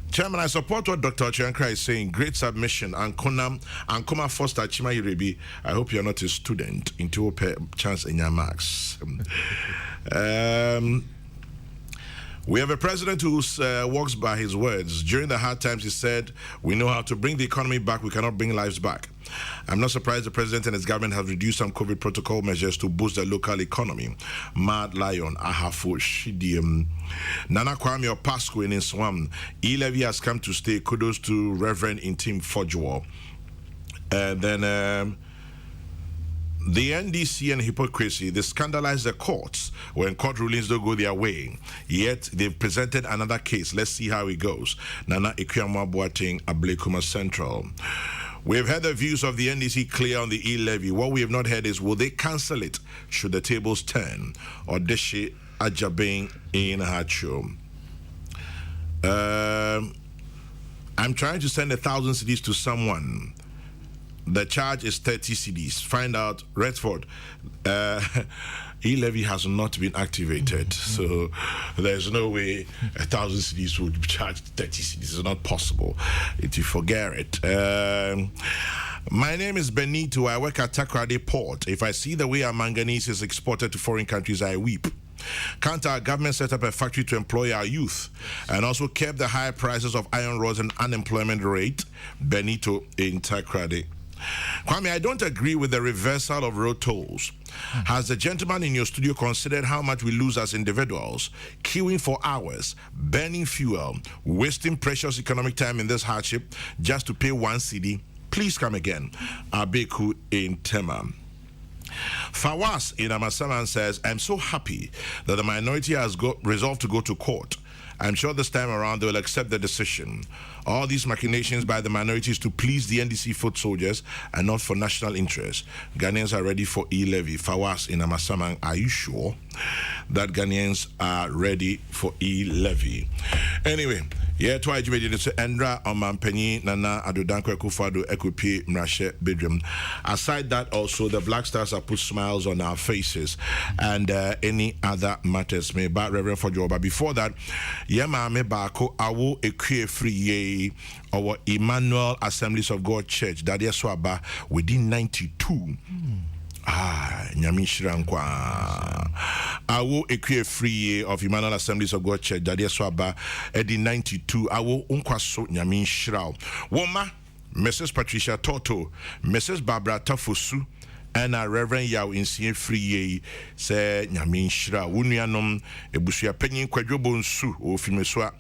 Chairman, I support what Dr. Chiankra is saying. Great submission. Ankoma Foster Chima Irebi. I hope you're not a student into chance in your marks. We have a president who walks by his words. During the hard times, he said, we know how to bring the economy back, we cannot bring lives back. I'm not surprised the president and his government have reduced some COVID protocol measures to boost the local economy. Mad Lion, Ahafo, Shidium. Nana Kwame Pasco in Swam. E-levy has come to stay. Kudos to Reverend Intim Fojua. And then the NDC and hypocrisy, they scandalize the courts when court rulings don't go their way. Yet they've presented another case. Let's see how it goes. Nana Ekwama Boateng, Ablekuma Central. We've heard the views of the NDC clear on the e-levy. What we have not heard is, will they cancel it should the tables turn? Or Deshi Ajabeng in Hacho. I'm trying to send 1,000 CDs to someone. The charge is 30 CDs. Find out, Redford. E-levy has not been activated, so there's no way 1,000 CDs would charge 30 CDs. It's not possible. If you forget it. My name is Benito. I work at Takoradi Port. If I see the way our manganese is exported to foreign countries, I weep. Can't our government set up a factory to employ our youth and also keep the high prices of iron rods and unemployment rate? Benito in Takoradi. Kwame, I don't agree with the reversal of road tolls. Has the gentleman in your studio considered how much we lose as individuals, queuing for hours, burning fuel, wasting precious economic time in this hardship just to pay 1 CD? Please come again. Abeku in Tema. Fawas in Amasaman says, I'm so happy that the minority has resolved to go to court. I'm sure this time around they will accept the decision. All these machinations by the minorities to please the NDC foot soldiers and not for national interest. Ghanaians are ready for e-levy. Fawas in Amasaman, are you sure that Ghanaians are ready for e-levy? Anyway, yeah, twice you made it. Endra Omanpenyi Nana Adodanko Ekufado Ekupi Mrashe Bedroom. Aside that, also the Black Stars have put smiles on our faces and any other matters. May ba Reverend Fojua. But before that, Yema me bako awo ekue free ye our Emmanuel Assemblies of God Church. Dadia Swaba within 92. Nyamishira nkwa. Awo ekwe free of Emmanuel Assemblies of God Church. Dadia Swaba edi 92. Awo unkwaso nyamishira. Woma Mrs. Patricia Toto, Mrs. Barbara Tafosu, and Reverend Yao in free say nyamishira. Wunyanom ebusuya penyin kwadwo bonsu ofimeswa.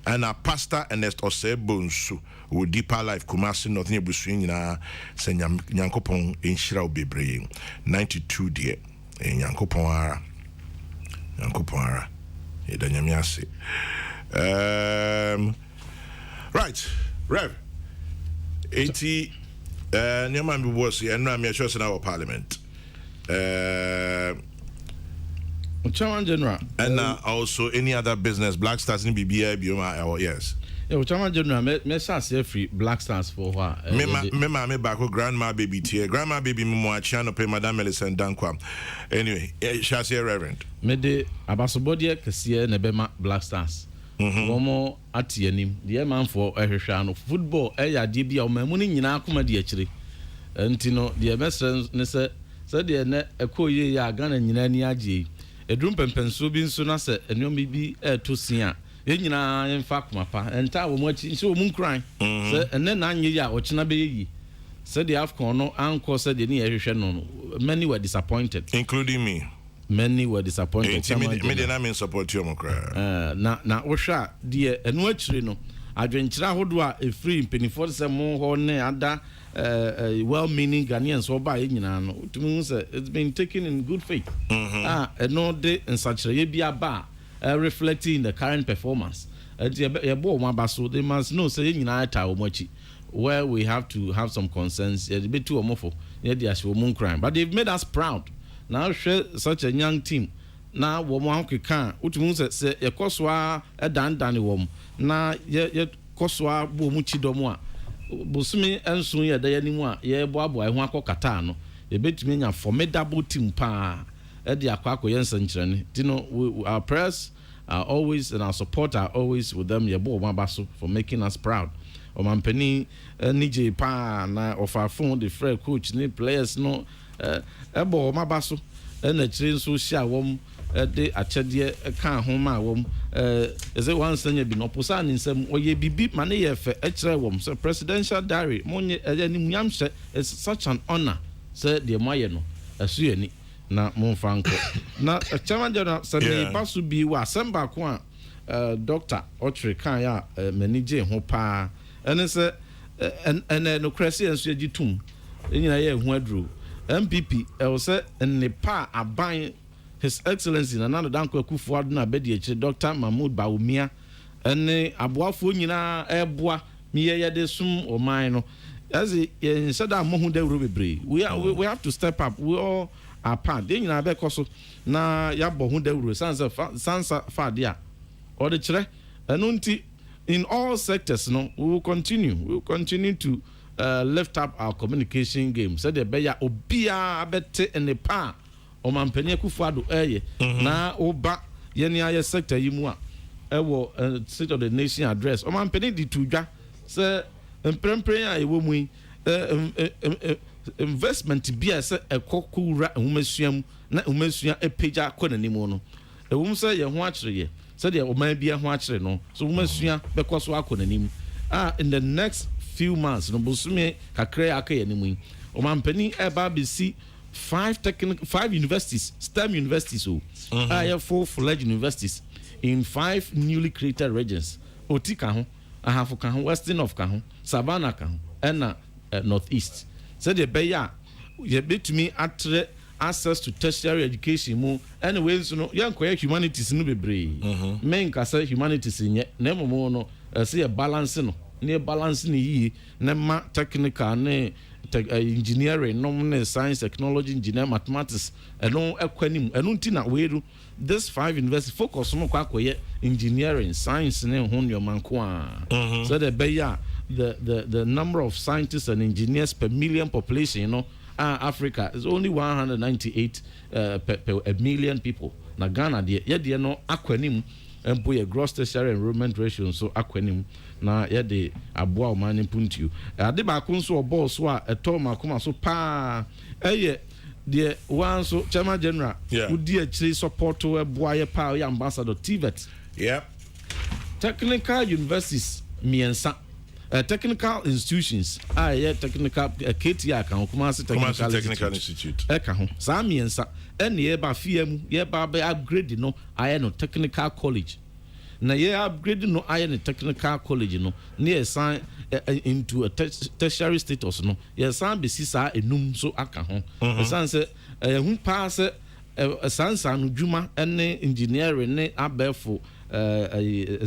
And Pastor Ernest Ose Bonsu with Deeper Life Kumasi North near Busuina say Nyankopon in Shira Bebre 92 dear in Yankoponara Edanyamiasi. Right, Rev 80 Nyaman was and I'm sure in our parliament. Chairman General, and also any other business, Black Stars in BBI, yes. Chairman General, me say free Black Stars for what? Me back grandma baby tier, grandma baby Mumuachiano pay Madame Melisande Dankwa. Anyway, shall say Reverend. Me de abasobodie kesiye nebema Black Stars. Womo atienim, the man for ehwehwa football eya de bia o mamuni nyina akoma de akire. Enti no the mesre ne se de ne ekoye ya Ghana nyina ni agye. Edrum pempenso bi nso na se enyom bi to sia enyina yemfa komapa enta wo mo achi nso wo nkran se enne na anye ya ochina be yi se the AFCON no anko se de ni ehwehwe no many were disappointed including me. many were disappointed. Me didn't mean support you, Mokra. Na Osha, dear, and which no, adventure Hodwa, a free penny for some more other well-meaning Ghanaians or by Indian. To me, it's been taken in good faith. And no day in such a bar, reflecting the current performance. They must know, saying United where we have to have some concerns, a bit too homophobic, crime. But they've made us proud. Now, share such a young team. Now, woman can, which means that say a coswa a danny wom. Now, yet coswa bomuchi domoa. Busumi and soon ya day anymore, ye boabo, I want Catano. A bit mean a formidable team pa at the Aquaco Jensen. You know, our prayers are always and our support are always with them, your boy Mabasu, for making us proud. Omampeni nije pa na of our phone the friend coach ni players no ebo Mabasu na chire so share wom de achede kan ho ma wom eze wan sanya bi no posa ni nsem oye bibi ma ne ye fe kire wom so presidential diary monye ni muamhye is such an honor say de moye no asu ani na monfanko na chairman general sani basu bi wa samba ko a doctor Otre kan ya manage ho pa and say and no crazy and so gitum nyina ye hu adru MPP say Nepal aban His Excellency Nana Danko Akufo-Addo na bedi eche Dr. Mahmoud Bawumia ene aboafo nyina eboa miye de sum oman no as in said that mohu de bebre we have to step up. We all are part de nyina be koso na ya bo hu de sansa fa dia or the chere enunti in all sectors no we will continue to lift up our communication game said the beya obia abete Nepal o mampani Akufo-Addo na oba yeni aye sector yimu a ewo State of the Nation address o mampani di tudwa say emprempren a ewo mu investment bia say ekokura humasuam na humasua epeja konanimu no ewum say ye ho akire ye say the o man bia ho akire no so humasua bekoso akonanim in the next few months no bosume kakra akaye nimu o mampani eba bisi 5 universities, STEM universities, full-fledged universities in 5 newly created regions. Oti Kahon, Ahafo Kahon, Western of Kahon, Savannah Kahon, and Northeast. So the Beya, you bet to me at access to tertiary education more. Anyways, you know, young humanities no be brave. Men can say humanities in yet, never more no, say a balancing, near balancing ye, nema technical, ne. Engineering, no science, technology, engineer, mathematics, and no equanim, and untina we this 5 universities focus on engineering, science, and on your mankwa. So the beya the number of scientists and engineers per million population, you know, Africa is only 198 per a million people. Na Ghana, the no acronym and boy a gross tertiary enrollment ratio, so acronym. Na yede aboa o man puntiu ade ba ko nso obo so a eto makoma so pa de one so chairman general udi actually support to aboa ye pa ya ambassador TVET technical universities miensa technical institutions technical KTI kan kuma se technical institute ka ho sa miensa ene ye ba fiam ye ba upgrade no no technical college na ye upgrade no iron technical college no near sign into a tertiary status no ye sign be sisa enum so aka ho san say hu pass san dwuma ene engineering ne abefo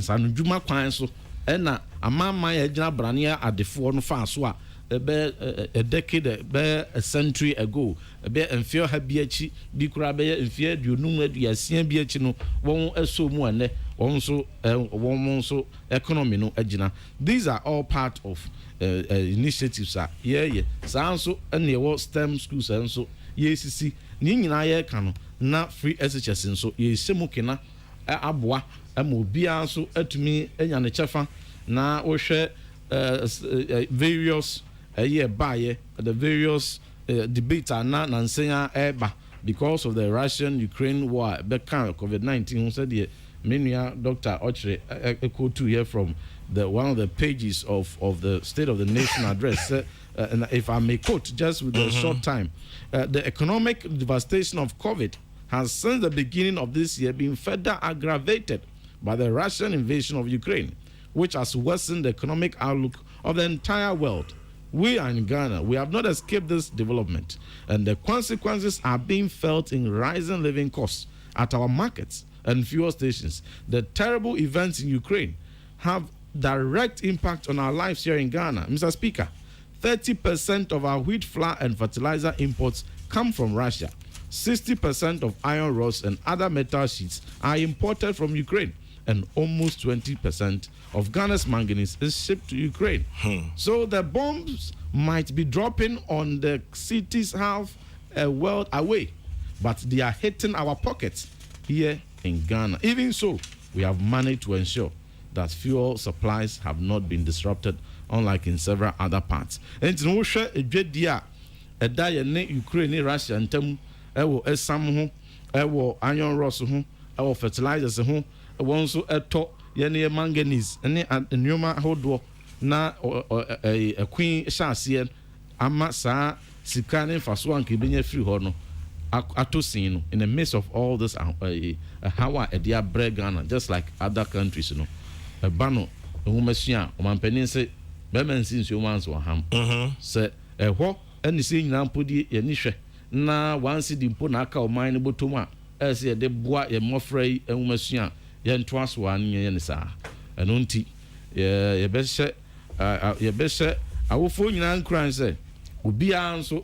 san dwuma kwan so na amama ye gina brane adefo no fa so a a decade a century ago be enfio ha bi achi bi kura be enfio aduonum aduasia bi achi no won eso mu ane won so economy no agina. These are all part of initiatives so ene wo STEM schools and so yesisi ni nyina ye ka no na free SHS so yesemu kena aboa ama obia so atumi anya ne chefa na wo hwe various the various debates are now eba because of the Russian-Ukraine war. Because COVID-19, said the Minia Dr. Otre echo to hear from one of the pages of the State of the Nation address. And if I may quote, just with a short time, the economic devastation of COVID has since the beginning of this year been further aggravated by the Russian invasion of Ukraine, which has worsened the economic outlook of the entire world. We are in Ghana. We have not escaped this development, and the consequences are being felt in rising living costs at our markets and fuel stations. The terrible events in Ukraine have direct impact on our lives here in Ghana. Mr. Speaker, 30% of our wheat, flour, and fertilizer imports come from Russia. 60% of iron rods and other metal sheets are imported from Ukraine, and almost 20% of Ghana's manganese is shipped to Ukraine. So the bombs might be dropping on the cities half a world away, but they are hitting our pockets here in Ghana. Even so, we have managed to ensure that fuel supplies have not been disrupted, unlike in several other parts. And in Russia, a Jedia, a Diane, Ukraine, Russia, and Tem, Esam, iron rods, fertilizers, also a top, Yene manganese, and a Numa Hodwo, na a queen Shasian, Amasa, Sikane, Faswan, Kibine, Free Horno, Atosino, in the midst of all this, how a dear Ghana, just like other countries, a bano, a woman, man penny, Bemen since you once were ham. Said a walk, and the sing now put ye nisha. Na once it in Punaka or mine botuma, as ye de bois ye mofrey and woman, yen twas one yen sa. And unti, ye best set, I will phone you and cry and say, Ubi answer,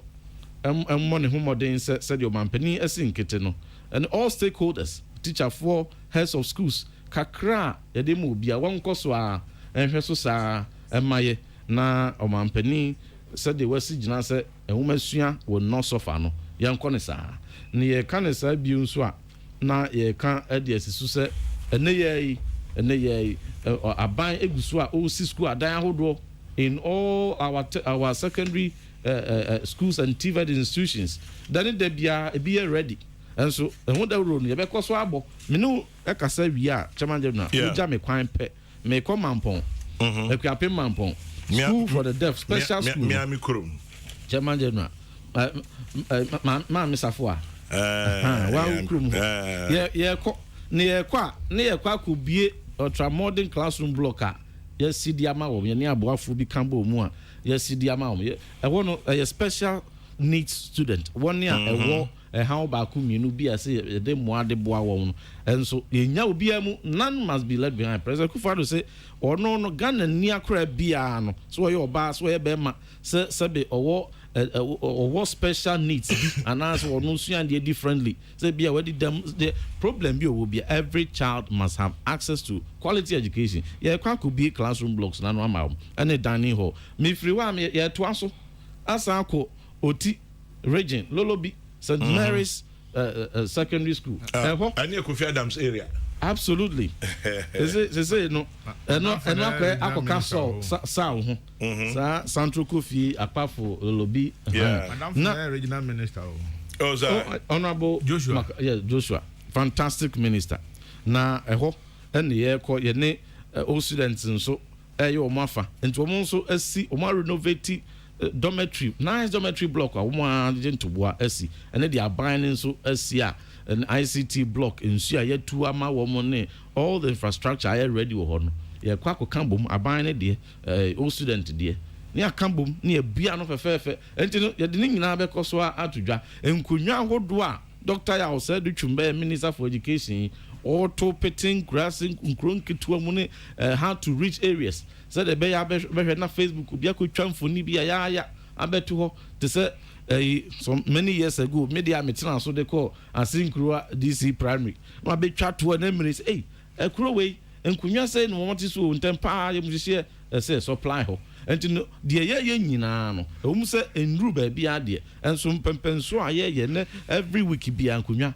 and money whom ordained said your man penny a sing kiteno. And all stakeholders, teacher 4 heads of schools, kakra, ye demo be a one coswa, and her so Emaye na omampani said the West Jina said a woman will not suffer no young conessa. Near canessa biunswa na ye can't add yes to a nay or a buying eguswa all school at Diahodo in all our secondary schools and TVET institutions. Then it be ready. And so, and what the room, you better swabble. Me know, like I said, we are Chaman Jemna, Jammy Quine Pet, may come mampon. School for the deaf, special school. Miami Kurum. German General. Miss Afua. Near Qua could be a modern classroom blocker. Yes, see the amount, near Boafu Bicambo Mua. Yes, see the amount. I want a special needs student. 1 year a war. How about you be as a demo de bois, and so in now be none must be left behind. President Kufado say, or no gun and near crab biano, so your bass where Bema sabe or what special needs and answer or no and differently. Say be already the problem you will be every child must have access to quality education. Yeah, could be classroom blocks, and a dining hall. Me free one, yeah, to answer Asako, Oti, Regin, Lolobi. St. Mary's Secondary School. And near Kofi Adams area. Absolutely. They say no. Ako castle Central Kofi apart for Lobby. Yeah. Madam Regional Minister. Oh, sir. Honorable Joshua. Yeah, Joshua. Fantastic minister. Na eho and the air call ye all students and so your mafa. And to also see Omar renovate dormitory, nice dormitory block. I want to work SC, and then they are buying so SCA an ICT block in Sia yet 2 ama woman. All the infrastructure I ready on. Yeah, Quaco Cambum are buying it dear, old student dear. Near Cambum, near Biano Fefe, and you didn't know because we are out to draw. And Kunya Hodwa, Dr. Yao said, the Chumbe Minister for Education, auto petting, grassing, crunky to a money, how to reach areas. Said the bay, I bet na Facebook could be a good chance for Nibia. I bet to her to say so many years ago, media maintenance, so they call a Synchro DC primary. My big chat to an eminence, a crowway, and Kunya saying, what is so in temper, you share, say, supply ho. And to know, dear, no, almost in Rube be idea, and some pempenso, every week be Ancunya,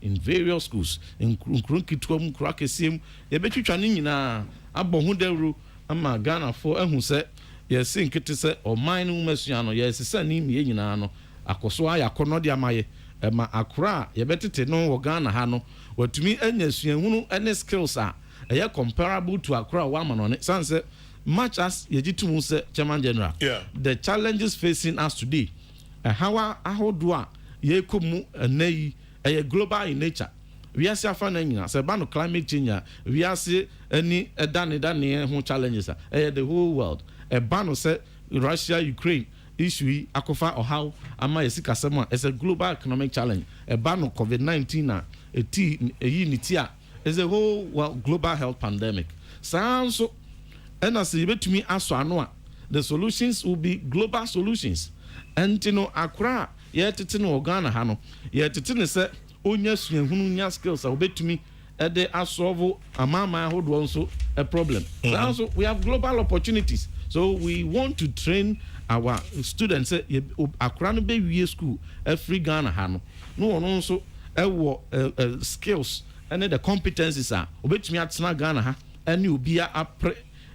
in various schools, in Crunky Twum, Crackesim, a bet you channing na Abohuderu. Ama Ghana for who said, yes, sink it is or mine messiano, yes, send him yenano, Akoswa, Yakonodia Maye, Emma Accra, ye better to know Ghana Hano, what to me, and yes, you any skills are a comparable to Accra woman on it. Sunset, much as Yejitu said, Chairman General. Yeah, the challenges facing us today, how do ye come a nay a global in nature. We are suffering now. Climate change. We are see any done challenges. The whole world. A ban said Russia, Ukraine issue akofa or how ama yesika sema as a global economic challenge. A ban of COVID-19 a unity is a whole world global health pandemic. So and as you to me as the solutions will be global solutions. And you know Accra yet Ghana hano yet say onyas hununya skills will be to me at the asolve amama hold also a problem. Also we have global opportunities. So we want to train our students Accra no be school free Ghana hano. No one also skills and the competencies are obetumi atena Ghana ha and you be a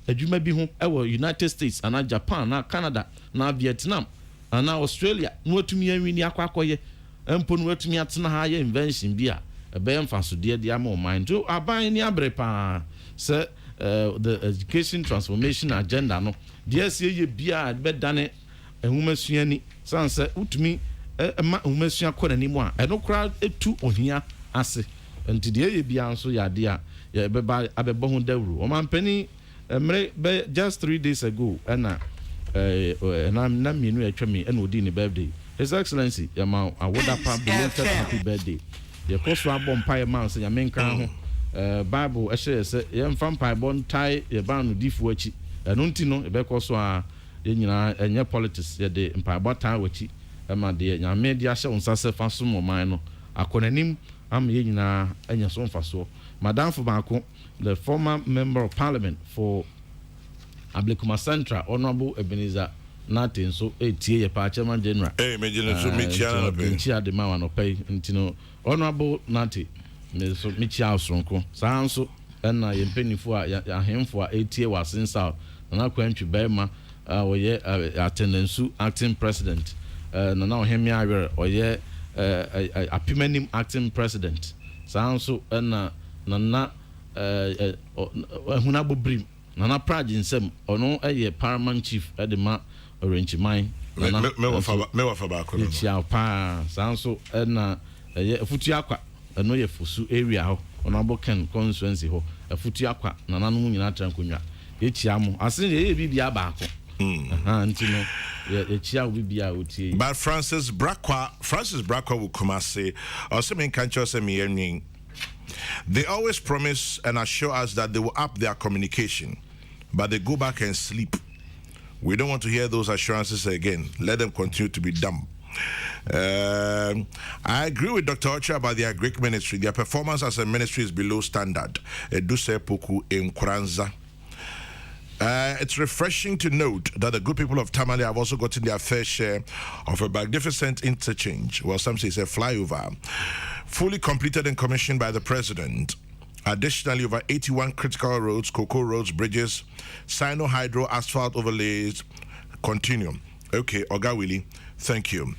adwuma bi ho United States and Japan na Canada na Vietnam and Australia no watumi anwini akwakoye empo no watumi atena ha ye invention bi a be mfaso de am mind to aban ni abrepa say the education transformation agenda no de sie ye bia be dane ehumasuani sanse utumi ma ehumasuan konani mu a eno kra etu ohia ase enti de ye bia nso ya de a ye beba abebo ho dawru o man pani just 3 days ago and na mienu atwa me and odi ni birthday his excellency yama awoda pa belated happy birthday ye koso abom pa ye man se nyame nkan ho bible ehye se ye mfam pa bon tai ye ban no difu achi eno nti no e be koso a ye nyina enye politics ye de mpa botan wachi ma de nyame de ahye unsa se fa so mo man no akonanim am ye nyina enye so mfa so madam for banko the former member of parliament for Ablekuma Central, Honorable Ebenezer Natin, so tie ye pa chairman general. Me general so me chia de ma no pay ntino Honorable Nati me so me chia osronko. Sa so na ye mpanifo a ahemfo a tie wa sensa na kwantwi bema oye attendance acting president na ohemi awere oye apimanim acting president. Sa so na hunabo brim nana prajin sem ono eye paramount chief edema orange mine me wa fa ba ko no chia pa sanso na eye futu akwa eno ye fusu area ho onabo ken constituency ho futu akwa nana no nyina trankonwa ye chia mo asen ye bibia ba ko ntino ye chia bibia otie. But Francis Brakwa will come and say oseme kancho se me yenwin. They always promise and assure us that they will up their communication, but they go back and sleep. We don't want to hear those assurances again. Let them continue to be dumb. I agree with Dr. Ocha about their Greek ministry. Their performance as a ministry is below standard. Eduse Poku in Kranza. It's refreshing to note that the good people of Tamale have also gotten their fair share of a magnificent interchange, well, some say it's a flyover, fully completed and commissioned by the president. Additionally, over 81 critical roads, Kokrokoo roads, bridges, Sino-Hydro asphalt overlays continue. Okay, Oga Willie, thank you.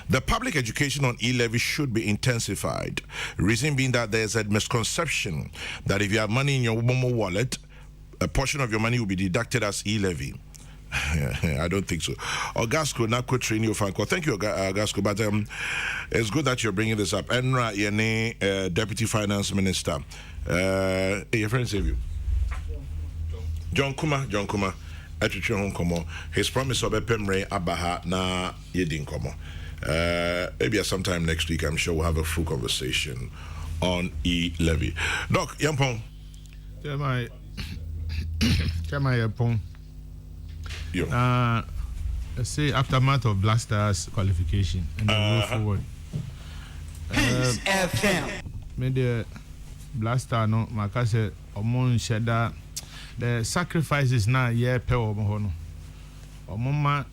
The public education on e-levy should be intensified. Reason being that there's a misconception that if you have money in your Momo wallet, a portion of your money will be deducted as e-levy. I don't think so. Ogasco, Nako Trini Ofanko. Thank you, Ogasco. But it's good that you're bringing this up. Enra Yene, Deputy Finance Minister. Your friend save you. John Kuma. His promise of a Pemre Abaha na Yedin Komo. Maybe sometime next week, I'm sure we'll have a full conversation on e-levy. Doc, Yampong. Yampong. Let's say aftermath of Blasters qualification and the road forward. Peace FM. Maybe Blaster no, Makase Omon Sheda. The sacrifices now yeah pe omohono. Omoma.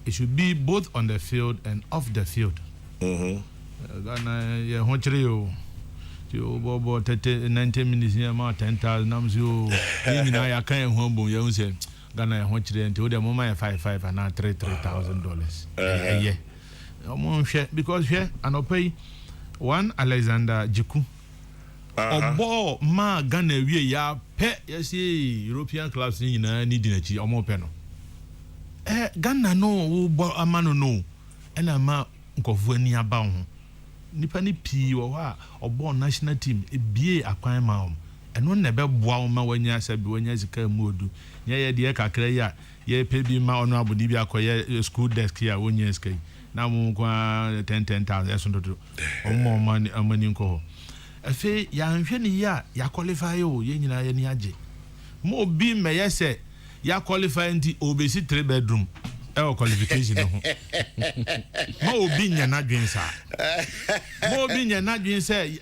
It should be both on the field and off the field. Ghana, yeah, honchrio. You bobo 90 minutes near my 10,000 nams you. I can't humble you say Ghana honchrio until the moment 5 and now $3,000. Yeah. Because here and pay one Alexander Jiku. Obo ma Ghana we ya pe yes European clubs in needing a chi omo peno. Ghana no bo amano no ena ma nkofo ani aba ho nipa ni pii wo ha obo national team ebie akwan ma eno na be boa wo ma wanya sabi wanya zika mu odu ye de kakra ya ye pe bi ma ono abodi bi akoye school desk ya wanya ska na mu kwa 10,000 esondodo omo amani nko afi ya nhwe ni ya qualify o ye nyina ye ni age mo bi me yese ya qualify nti obesi 3 bedroom qualification ho mo obi nya na dwen sa mo obi nya na dwen say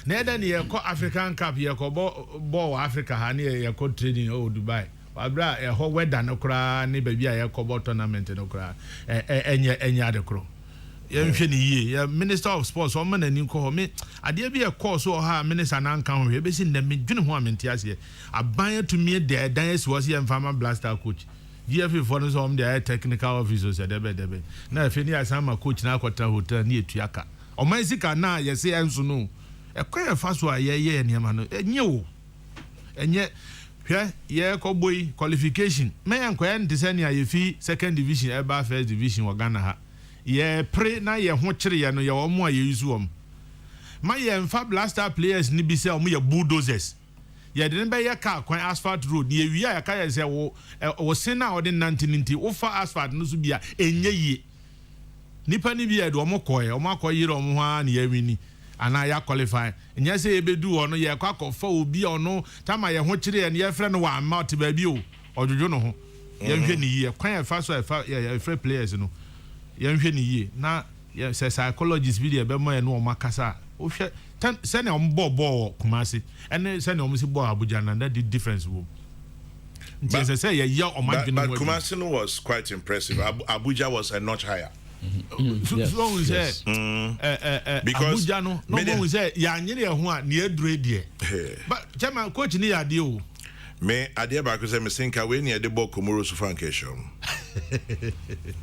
na eda ne ye ko African Cup ye ko bo Africa ha ne ye ko trading o Dubai wabra e ho weather no kra ne ba bia ye ko bo tournament no kra enya de kro ye nhwe ne yie ye Minister of Sports o man ani ko ho me ade bi e course o ha minister na nkan ho ye be si na me dwene ho amenti ase aban to me de dan esi wo se ye mfama blaster coach GF for no some the technical officers debe na afi ni asama coach na akwata hotel ni etuaka o man sika na ye se enso no e kwa fa so ye niam no enye wo enye hwe ye ko boy qualification me enkoya ndise ne ye fi second division eba first division wo Ghana ha ye pre na ye ho kire ye no ye wo mo ye yusu wo ma ye mfa blaster players ni bi se o mo ye bulldozers ye didn't buy a car kwan asphalt road ye wi ya ka ye se wo sen na o de nantinti wo fa asphalt no so bia enye yi nipa ni bia de o mo koye o ma koye ro mo ha na ye wini ana ya qualify nya se ye bedu ono ye kwa kofa obi ono tama ye ho kire ye ne ye frɛ no wa amount ba bi o odwojo no ho ye hwe ni yi kwan ye fa so ye frɛ players no ye hwe ni yi na ye se psychologist bi de be mo ye no o makasa o hwe send on bobo Kumasi and send on Bo Abuja and that the difference will. But Kumasi was quite impressive. Abuja was a notch higher. Yes. Because Abuja no one say ya nyere ho near dread. But Chairman coach ni adio. Me adia ba ko say me sinka we near the ball Komoro so frankation.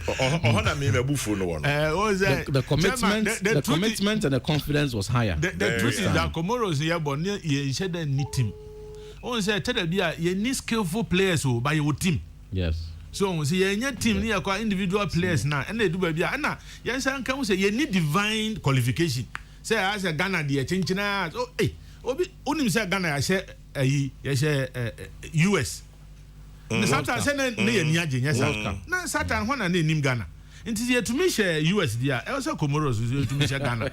Ohona me bufu no one. The commitment and the confidence was higher. The truth is that Comoros here but ye said the need team. On say tell bia ye need skillful players o by your team. Yes. So on say ye team ni akwa individual players na and they do bia na ye san kan say ye need divine qualification. Say as a Ghana the chinchina oh obi onim say Ghana ya say US. The Satan say na ye ni agye nyesa. Na Satan ho na nim Ghana. Nti ye to me share US dia. E also Comoros to me share Ghana.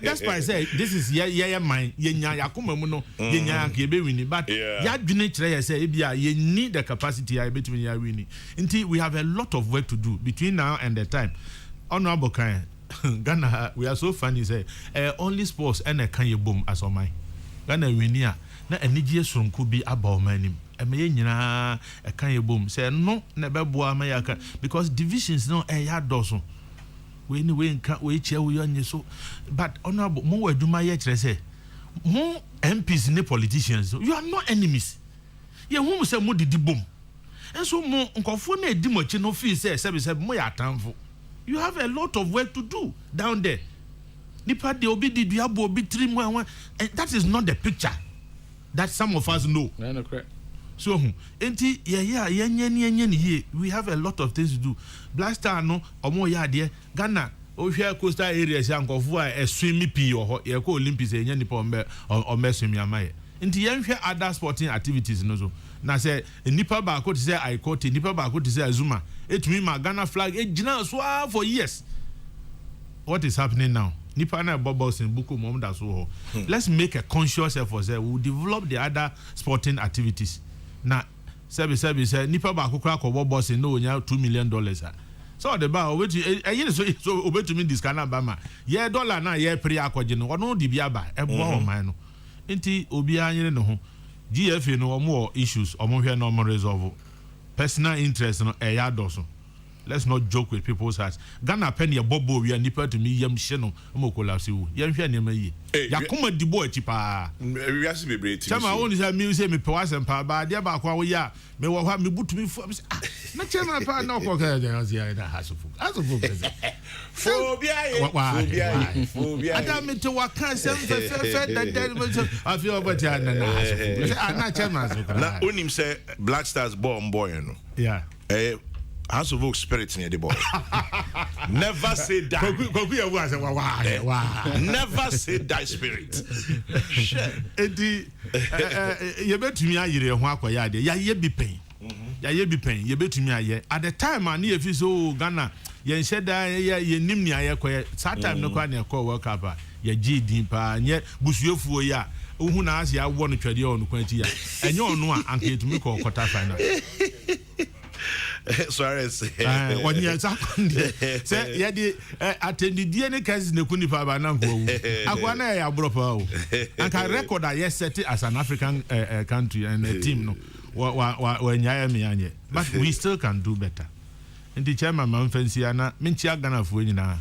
That's why I say this is ye mine. Ye nya yakoma mu no. Ye nya ke be wini but ya dwene kire ye say e bia ye need the capacity ya between ya wini. Nti we have a lot of work to do between now and the time. Honorable Kan Ghana we are so funny say only sports and a kan ye boom as on mine. Ghana wini a na enigye sonko bi aba o manim emeye nyina e kan ye bom say no na beboa ma yaka because divisions no ya doso we ni we nka we chia we onye so but honorable mo waduma ye kire say mo MPs ni politicians you are not enemies ye hu say mo didi bom enso mo nkofo na edi mochi no feel say se mo ya atamfo you have a lot of work to do down there nipa de obi di duabo obi trim wan and that is not the picture that some of us know. No, correct. So, enti ye we have a lot of things to do. Blaster no, omo ya de Ghana, o hwe coastal areas yankofo a swim pi o ye ko Olympics e nya nipa o me swim amaye. Enti ye hwe other sporting activities no so. Na say nipa ba ko to say I quote nipa ba ko to say Azuma. Etumi ma Ghana flag e gina so for years. What is happening now? Nipa na bubbles in buku mom da so. Let's make a conscious effort. We'll develop the other sporting activities. Na say nipa ba akokra ko bubbles in no nya $2 million. So the ba we so obey to me this kana ba ma. Ye dollar na ye pre akwaje no ono di bia ba e bo o man no. Enti obi anyere no ho. GFA no omo issues omo hwe no omo resolve. Personal interest no e ya doso. Let's not joke with people's hearts. Ghana penny a bobo we are nipa to me yam sheno mo collapse wu. Yam hwe nema yi. Yakoma dibo achipa. We are be breathing. Chama only say me say me pe wasem pa ba dia ba kwa wo ya me wo ha me butumi fo. Na chama pa na ko ka dey say na hasufu. Hasufu pese. Phobia. Ada me to waka sem fe that I feel about ya na hasufu. Na chama so. Na onim say Black Stars boy no. Yeah. House of Oak spirit in the boy. Never say die. Never say die spirit. Edi ye betumi ayire ho akoya de ya ye bi pen. Ya ye bi pen ye betumi aye. At the time ani e fi so Ghana ye nhyeda ye nim ni aye koye. That time no kwa na e call World Cup ye GD pa nye busuefuo ya ohu na ase ya wo no twede on kwanti ya. Enye onu a anka etumi ko quarter final. Sorry, when you say, Yadi attended DNA cases in the Kunipa Banango. Aquana Abropo. And can record I set it as an African country and a team. No, when Yayami, but we still can do better. And the chairman, Manfensiana, Minchia Gana Fuina,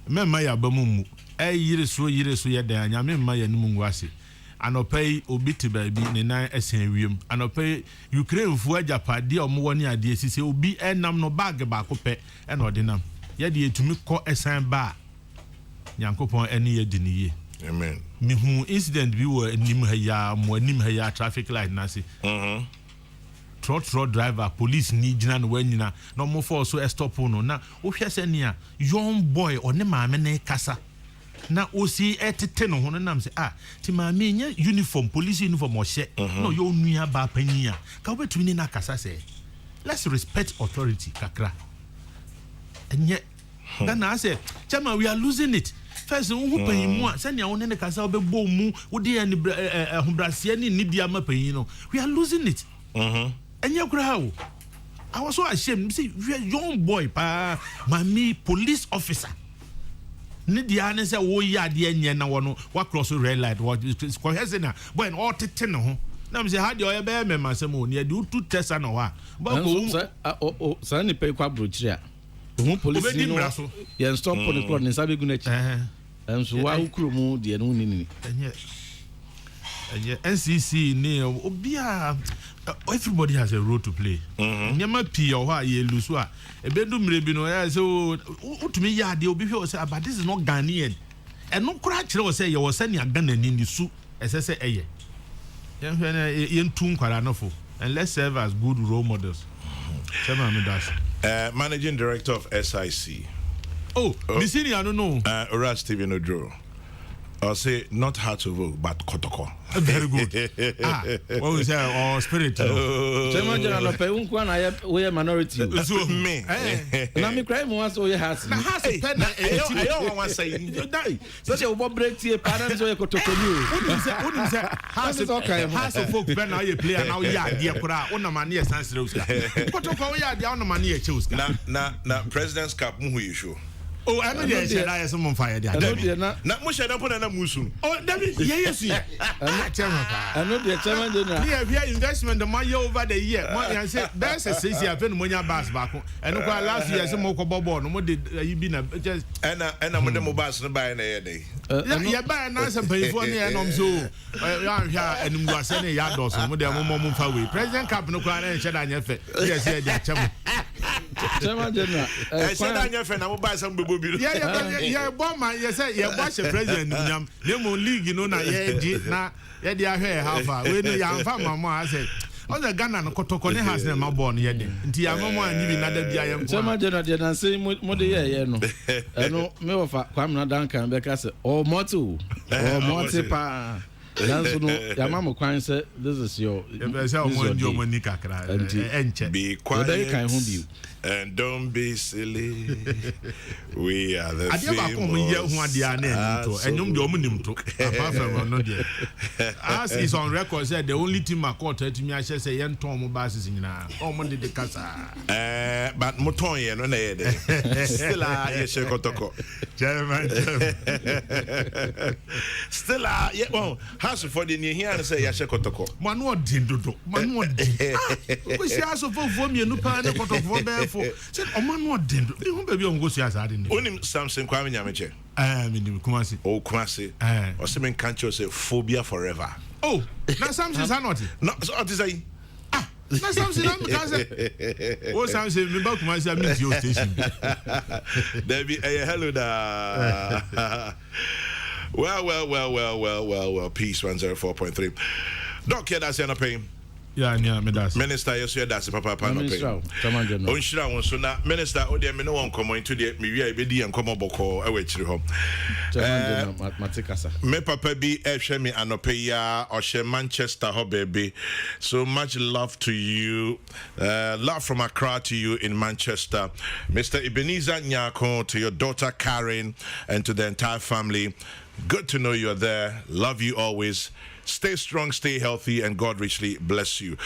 Memaya Bamumu, a year so yet there, and Yamin Maya Numwasi. Anopay obiti baby ne nan esenwiem anopay Ukraine fu ajapa de omwo ne ade sisi obi enam no bag ba ko pe e no de nam ye de etumi ko esen ba Nyankopon ene ye di niye amen mi hu incident bi wo anim ha ya mo anim ha ya traffic light na se truck driver police ni gina no wanyina no mo for so stop no na wo hwese ne a young boy one maame ne kasa na osi etete no hono nam se ti ma me nya uniform police uniform o hye no yo nua ba pania ka obetumi ni na kasa se let's respect authority kakra enye na say chama we are losing it first who pay mu a se nia won ne kasa obebo mu wo de ani hobrase ni dia ma pay no we are losing it enye kura ha wo I was so ashamed say we are young boy pa mami police officer ni dia ne se wo ya de enye na wo no wa cross red light what ko hese na boy no tete ne ho na me say how de o be me masem o ne do two test na wa ba ko sa ni pe kwa brochire a ohun police ni no ye stop on the clock ni sabe gu na chi enso wa ukuru mu de no ni enye NCC ni obia everybody has a role to play. Nyama pi o ha ye lusu a ebedu mrebi no ya say utumi ya de obi hwe say but this is not Ghanaian. E no kura kire o say ye wo say ni Ghana ni su esese eye. Yen hwe na yen tun kwara no fo and let's serve as good role models. Chama me dash. Managing Director of SIC. Me senior no no. Ora Stephen Odro. I'll say not Heart of Oak, but Kokrokoo. Very good. What we say, spirit. Chairman General of Peunqua, we are minority. So me. Now me cry more so you has. I don't want to say you die. Such a what break to your parents or your Kokrokoo. Wouldn't say House of Folk pen now you play and now ya dear Kura on the money as Sansa. Kokrokoo ya down the money a choose. Na President's Cup mu you show. I know they said I someone fired there. Na mo sheda pon na musu. David, yes. I know the chairman general. Here investment the money over the year. Money I say that's a 6 year pen money bass back. And last year some more bobo no more did you been just and mo dem bass no buy na year day. Ya buy na some pay for na no so. Ya and mu ase na ya dos mo dem mo fa we. President Cup no kwa na nche anya fe. Yes ya dia chemo. Chairman general. I said anya fe na mo buy some bebo bi. Yeah, bomb man, you say you watch the president nyam. Dem league no na ye di na ye di ahwe half. We no ya mfa mama I say all the Ghana no Kokrokoo ne has na mabo no ye di. Nti ya mama anyi bi na da bia ye mpo. Chairman general dey na say mo de ye no. Eno me ofa kwamna Duncan be ka say o moto pa. Nanso no ya mama kwan say this is your be quiet and don't be silly. We are the as is on record said the only team I caught to me I should say yen Tom Basses in the casa. But Moton ye no na still yes Kokrokoo. Still yeah well House for the near here and say yes Kokrokoo. Man what did do man what did we see us for me no pa na Kokrokoo be for said o man what did you baby on go see us had in onim Samson Kwame Nyameche minim Kumasi Kumasi o se men can't you say phobia forever na Samson is not no so what is I na Samson am ka say Samson me ba Kumasi am meet your station there be hello da well peace 104.3 Doc here that's in a pain Yeah, me das. Minister, yes, that's Papa Pano. Onshira won so na minister o de me no won komo into the me wi e bedi en komo boko e wachiri ho. Me papa bi e hwe me anope ya o hwe Manchester ho baby. So much love to you. Love from Accra to you in Manchester. Mr. Ebenezer Nyako, to your daughter Karen and to the entire family. Good to know you're there. Love you always. Stay strong, stay healthy, and God richly bless you.